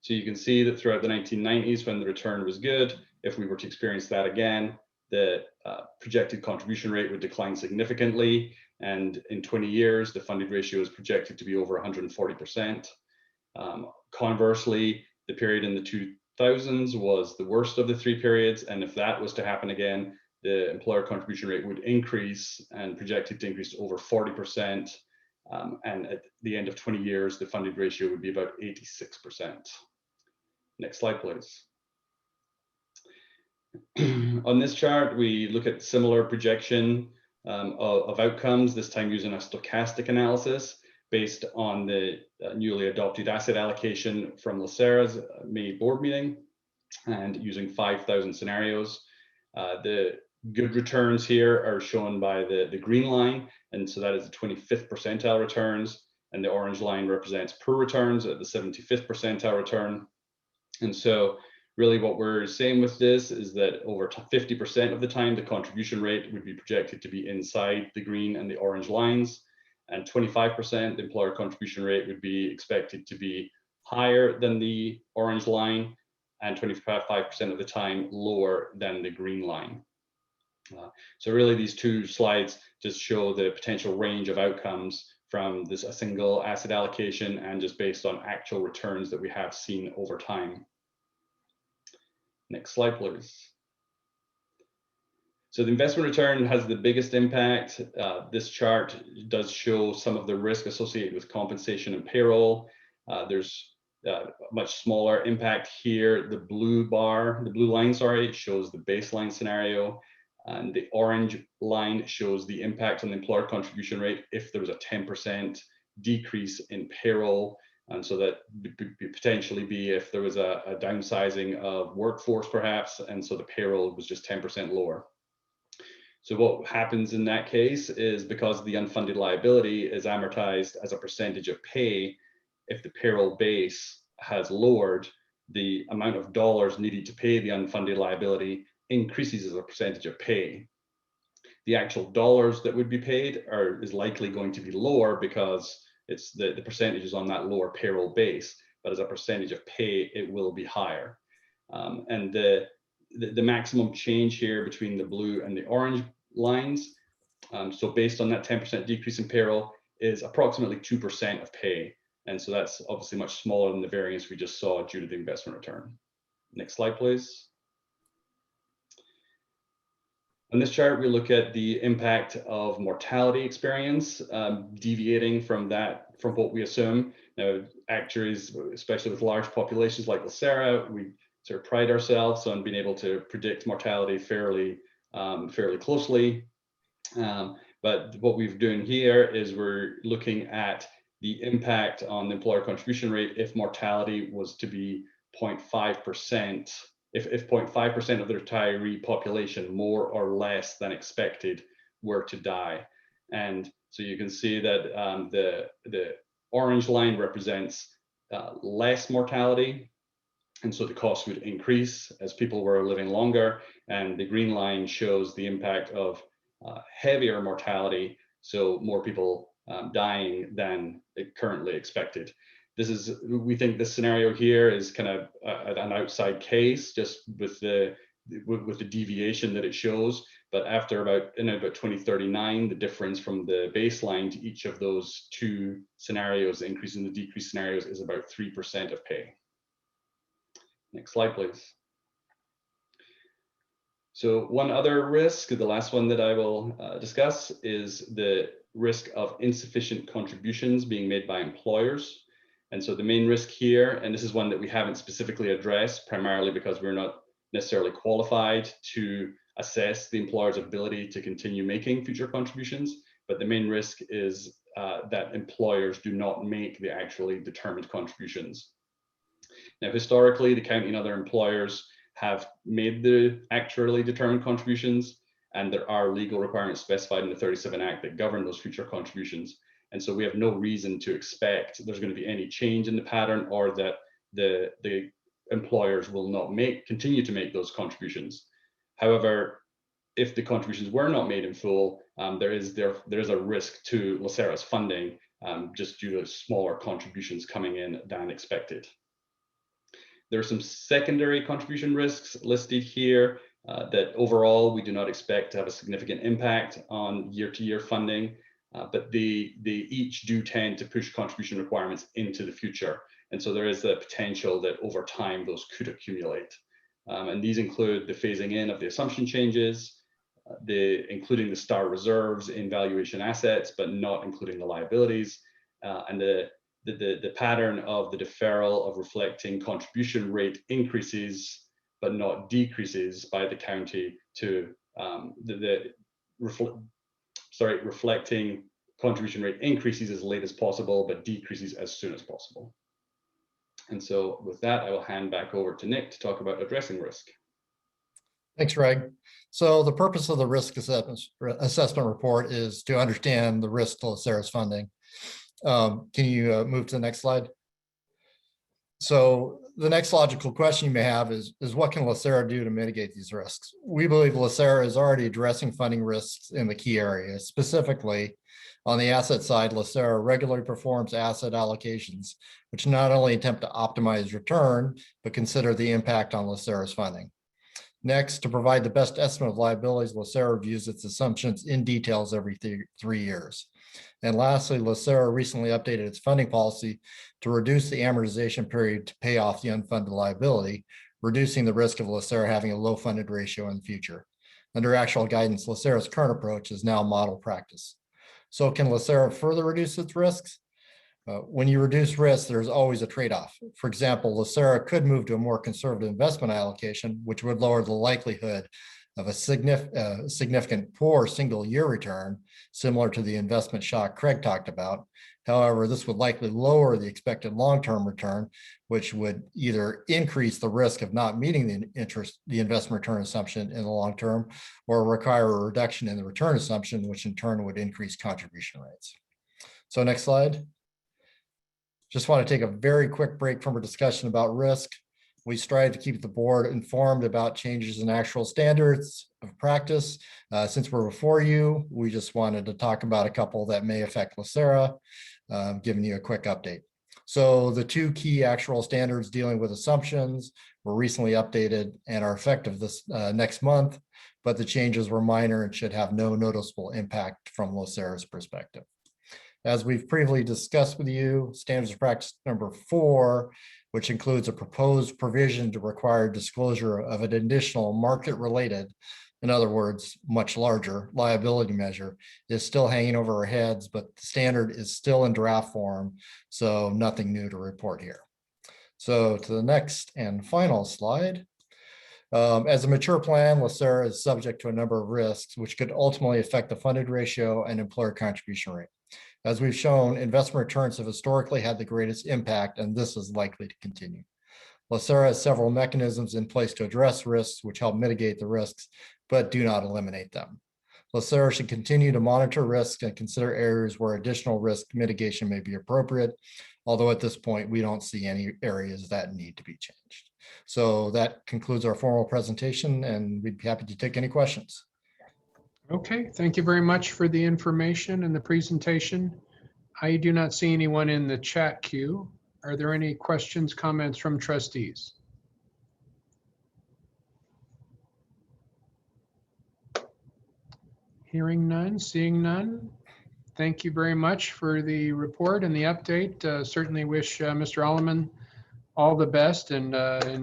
So you can see that throughout the 1990s, when the return was good, if we were to experience that again, the projected contribution rate would decline significantly. And in 20 years, the funded ratio is projected to be over 140%. Conversely, the period in the 2000s was the worst of the three periods. And if that was to happen again, the employer contribution rate would increase and projected to increase to over 40%. And at the end of 20 years, the funded ratio would be about 86%. Next slide, please. On this chart, we look at similar projection of outcomes, this time using a stochastic analysis based on the newly adopted asset allocation from LACERA's May board meeting and using 5,000 scenarios. The good returns here are shown by the green line, and so that is the 25th percentile returns, and the orange line represents poor returns at the 75th percentile return. And so Really what we're saying with this is that over 50% of the time, the contribution rate would be projected to be inside the green and the orange lines, and 25% the employer contribution rate would be expected to be higher than the orange line, and 25% of the time lower than the green line. So really these two slides just show the potential range of outcomes from this a single asset allocation and just based on actual returns that we have seen over time. Next slide, please. So the investment return has the biggest impact. This chart does show some of the risk associated with compensation and payroll. There's a much smaller impact here. The blue line, sorry, shows the baseline scenario. And the orange line shows the impact on the employer contribution rate if there was a 10% decrease in payroll. And so that would potentially be if there was a downsizing of workforce perhaps, and so the payroll was just 10% lower. So what happens in that case is because the unfunded liability is amortized as a percentage of pay, if the payroll base has lowered, the amount of dollars needed to pay the unfunded liability increases as a percentage of pay. The actual dollars that would be paid is likely going to be lower because it's the percentages on that lower payroll base, but as a percentage of pay, it will be higher. And the maximum change here between the blue and the orange lines, so based on that 10% decrease in payroll, is approximately 2% of pay. And so that's obviously much smaller than the variance we just saw due to the investment return. Next slide, please. On this chart, we look at the impact of mortality experience, deviating from what we assume. Now, actuaries, especially with large populations like LACERA, we sort of pride ourselves on being able to predict mortality fairly closely. But what we're doing here is we're looking at the impact on the employer contribution rate if mortality was to be 0.5%. If 0.5% of the retiree population, more or less than expected, were to die. And so you can see that the orange line represents less mortality. And so the cost would increase as people were living longer. And the green line shows the impact of heavier mortality, so more people dying than currently expected. We think this scenario here is kind of an outside case, just with the deviation that it shows. But after about 2039, the difference from the baseline to each of those two scenarios, the increase and the decrease scenarios, is about 3% of pay. Next slide, please. So one other risk, the last one that I will discuss, is the risk of insufficient contributions being made by employers. And so the main risk here, and this is one that we haven't specifically addressed, primarily because we're not necessarily qualified to assess the employer's ability to continue making future contributions, but the main risk is that employers do not make the actually determined contributions. Now, historically, the county and other employers have made the actually determined contributions, and there are legal requirements specified in the 37 Act that govern those future contributions. And so we have no reason to expect there's going to be any change in the pattern, or that the employers will not continue to make those contributions. However, if the contributions were not made in full, there is a risk to LACERA's funding just due to smaller contributions coming in than expected. There are some secondary contribution risks listed here that overall we do not expect to have a significant impact on year-to-year funding, but they each do tend to push contribution requirements into the future. And so there is the potential that over time those could accumulate. And these include the phasing in of the assumption changes, including the star reserves in valuation assets, but not including the liabilities, and the pattern of the deferral of reflecting contribution rate increases but not decreases by the county to reflecting contribution rate increases as late as possible but decreases as soon as possible. And so with that, I will hand back over to Nick to talk about addressing risk. Thanks, Greg. So the purpose of the risk assessment report is to understand the risk to LACERA's funding. Can you move to the next slide? So the next logical question you may have is what can LACERA do to mitigate these risks? We believe LACERA is already addressing funding risks in the key areas. Specifically, on the asset side, LACERA regularly performs asset allocations, which not only attempt to optimize return, but consider the impact on LACERA's funding. Next, to provide the best estimate of liabilities, LACERA reviews its assumptions in details every 3 years. And lastly, LACERA recently updated its funding policy to reduce the amortization period to pay off the unfunded liability, reducing the risk of LACERA having a low funded ratio in the future. Under actual guidance, LACERA's current approach is now model practice. So can LACERA further reduce its risks? When you reduce risk, there's always a trade-off. For example, LACERA could move to a more conservative investment allocation, which would lower the likelihood of a significant poor single-year return, similar to the investment shock Craig talked about. However, this would likely lower the expected long-term return, which would either increase the risk of not meeting the investment return assumption in the long term, or require a reduction in the return assumption, which in turn would increase contribution rates. So next slide. Just want to take a very quick break from our discussion about risk. We strive to keep the board informed about changes in actual standards of practice. Since we're before you, we just wanted to talk about a couple that may affect LACERA, giving you a quick update. So the 2 key actual standards dealing with assumptions were recently updated and are effective this next month, but the changes were minor and should have no noticeable impact from LACERA's perspective. As we've previously discussed with you, standards of practice number 4, which includes a proposed provision to require disclosure of an additional market-related, in other words, much larger liability measure, is still hanging over our heads, but the standard is still in draft form, so nothing new to report here. So to the next and final slide. As a mature plan, LACERA is subject to a number of risks, which could ultimately affect the funded ratio and employer contribution rate. As we've shown, investment returns have historically had the greatest impact, and this is likely to continue. LACERA has several mechanisms in place to address risks, which help mitigate the risks, but do not eliminate them. LACERA should continue to monitor risks and consider areas where additional risk mitigation may be appropriate, although at this point, we don't see any areas that need to be changed. So that concludes our formal presentation, and we'd be happy to take any questions. Okay, thank you very much for the information and the presentation. I do not see anyone in the chat queue. Are there any questions, comments from trustees? Hearing none, seeing none. Thank you very much for the report and the update. Certainly wish Mr. Alleman all the best in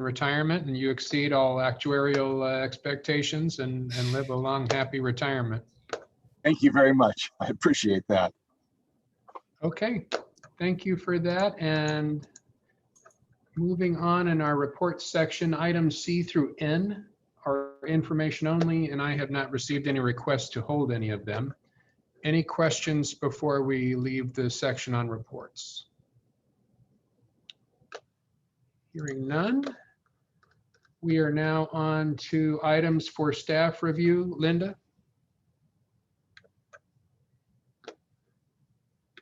retirement, and you exceed all actuarial expectations and live a long, happy retirement. Thank you very much. I appreciate that. Okay, thank you for that. And moving on in our report section, items C through N are information only, and I have not received any requests to hold any of them. Any questions before we leave the section on reports? Hearing none. We are now on to items for staff review. Linda?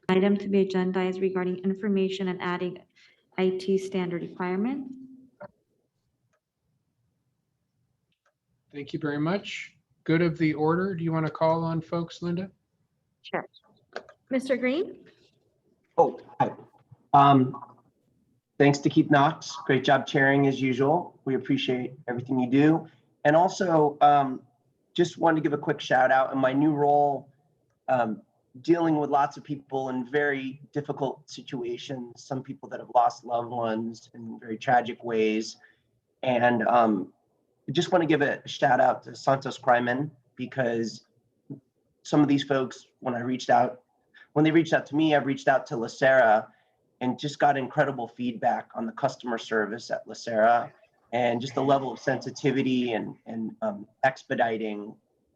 Item to be agendized regarding information and adding IT standard requirement. Thank you very much. Good of the order. Do you want to call on folks, Linda? Sure. Mr. Green? Oh, hi. Thanks to Keith Knox. Great job chairing as usual. We appreciate everything you do. And also, just wanted to give a quick shout out in my new role, dealing with lots of people in very difficult situations, some people that have lost loved ones in very tragic ways. And I just want to give a shout out to Santos Kreiman, because some of these folks, when they reached out to me, I've reached out to LACERA and just got incredible feedback on the customer service at LACERA and just the level of sensitivity and expediting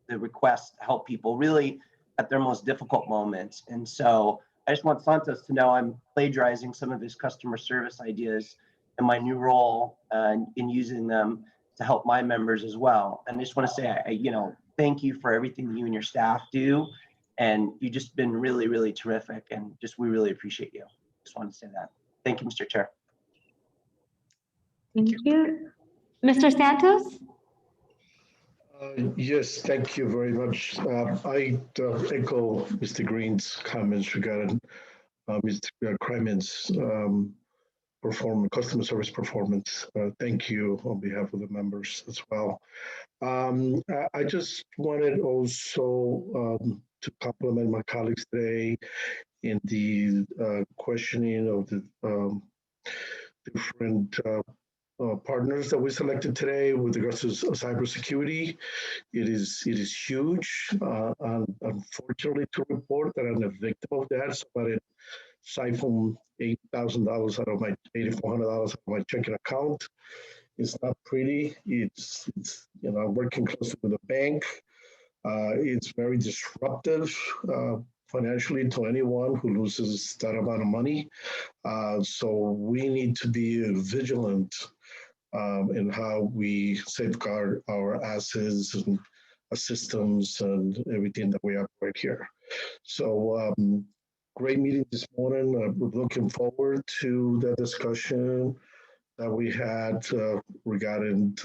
the requests to help people really at their most difficult moments. And so I just want Santos to know I'm plagiarizing some of his customer service ideas in my new role in using them to help my members as well. And I just want to say, thank you for everything you and your staff do. And you've just been really, really terrific. And we really appreciate you. Just wanted to say that. Thank you, Mr. Chair. Thank you. Mr. Santos? Yes, thank you very much. I echo Mr. Green's comments regarding Mr. Criman's customer service performance. Thank you on behalf of the members as well. I just wanted also to compliment my colleagues today in the questioning of the different partners that we selected today with regards to cybersecurity. It is huge. Unfortunately, to report that I'm a victim of that. Somebody siphoned $8,000 out of my $8,400 out of my checking account. It's not pretty. It's I'm working closely with a bank. It's very disruptive financially to anyone who loses that amount of money. So we need to be vigilant in how we safeguard our assets and our systems and everything that we operate here. So great meeting this morning. We're looking forward to the discussion that we had regarding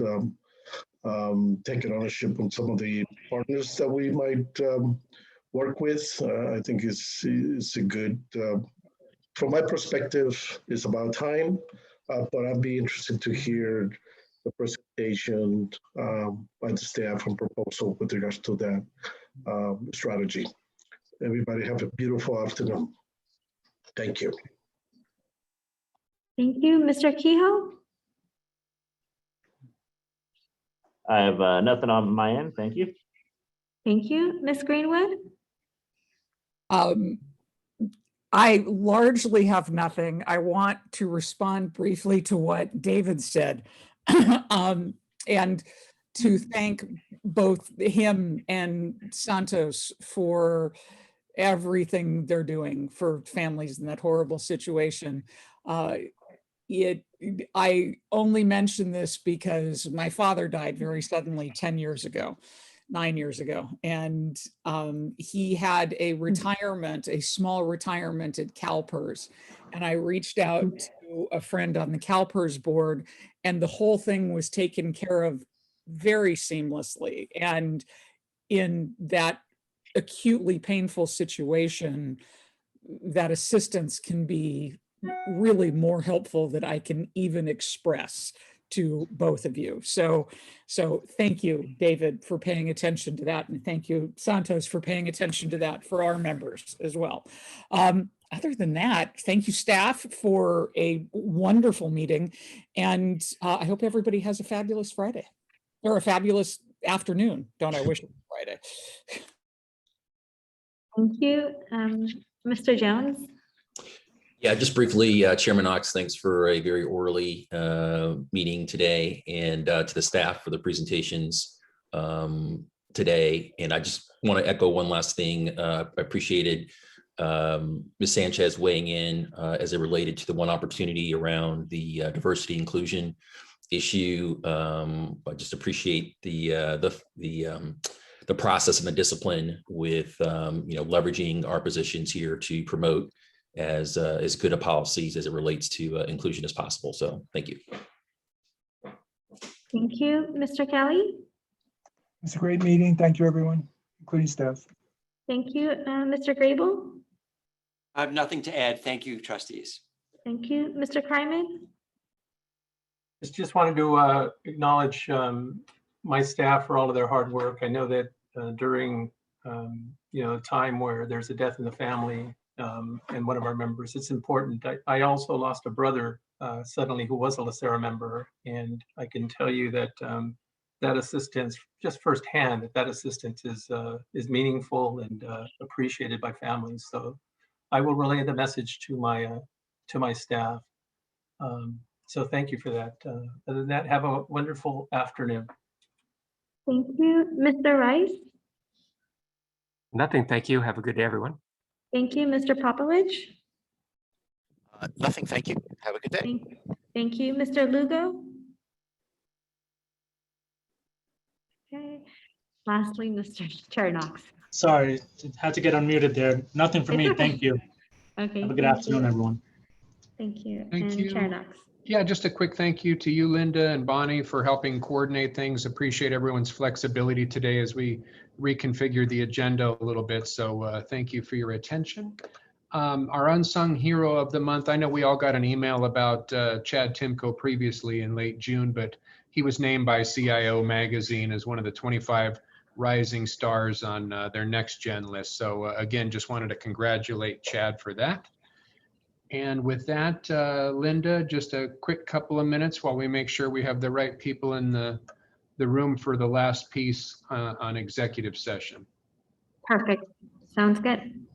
taking ownership on some of the partners that we might work with. I think it's a good, from my perspective, it's about time, but I'd be interested to hear the presentation by the staff and proposal with regards to that strategy. Everybody have a beautiful afternoon. Thank you. Thank you. Mr. Kehoe? I have nothing on my end. Thank you. Thank you. Ms. Greenwood? I largely have nothing. I want to respond briefly to what David said and to thank both him and Santos for everything they're doing for families in that horrible situation. I only mention this because my father died very suddenly 9 years ago. And he had a retirement, a small retirement at CalPERS. And I reached out to a friend on the CalPERS board, and the whole thing was taken care of very seamlessly. And in that acutely painful situation, that assistance can be really more helpful than I can even express to both of you. So thank you, David, for paying attention to that. And thank you, Santos, for paying attention to that for our members as well. Other than that, thank you, staff, for a wonderful meeting. And I hope everybody has a fabulous Friday or a fabulous afternoon. Don't I wish it was Friday? Thank you. Mr. Jones? Yeah, just briefly, Chairman Knox, thanks for a very orderly meeting today, and to the staff for the presentations today. And I just want to echo one last thing. I appreciated Ms. Sanchez weighing in as it related to the one opportunity around the diversity inclusion issue. I just appreciate the process and the discipline with leveraging our positions here to promote as good a policies as it relates to inclusion as possible. So thank you. Thank you. Mr. Kelly? It's a great meeting. Thank you, everyone, including staff. Thank you. Mr. Grable? I have nothing to add. Thank you, trustees. Thank you. Mr. Kryman? Just wanted to acknowledge my staff for all of their hard work. I know that during a time where there's a death in the family, and one of our members, it's important. I also lost a brother suddenly who was a LACERA member, and I can tell you that that assistance, just firsthand, that assistance is meaningful and appreciated by families. So I will relay the message to my staff. So thank you for that. Other than that, have a wonderful afternoon. Thank you. Mr. Rice? Nothing, thank you. Have a good day, everyone. Thank you. Mr. Popovich? Nothing, thank you. Have a good day. Thank you. Mr. Lugo? Okay. Lastly, Mr. Chair Knox. Sorry, had to get unmuted there. Nothing for me. It's okay. Thank you. Okay. Have a good thank afternoon, you. everyone. Thank you. Thank and you. Chair Knox. Yeah, just a quick thank you to you, Linda and Bonnie, for helping coordinate things. Appreciate everyone's flexibility today as we reconfigure the agenda a little bit. So thank you for your attention. Our unsung hero of the month, I know we all got an email about Chad Timko previously in late June, but he was named by CIO Magazine as one of the 25 rising stars on their next gen list. So again, just wanted to congratulate Chad for that. And with that, Linda, just a quick couple of minutes while we make sure we have the right people in the room for the last piece on executive session. Perfect. Sounds good.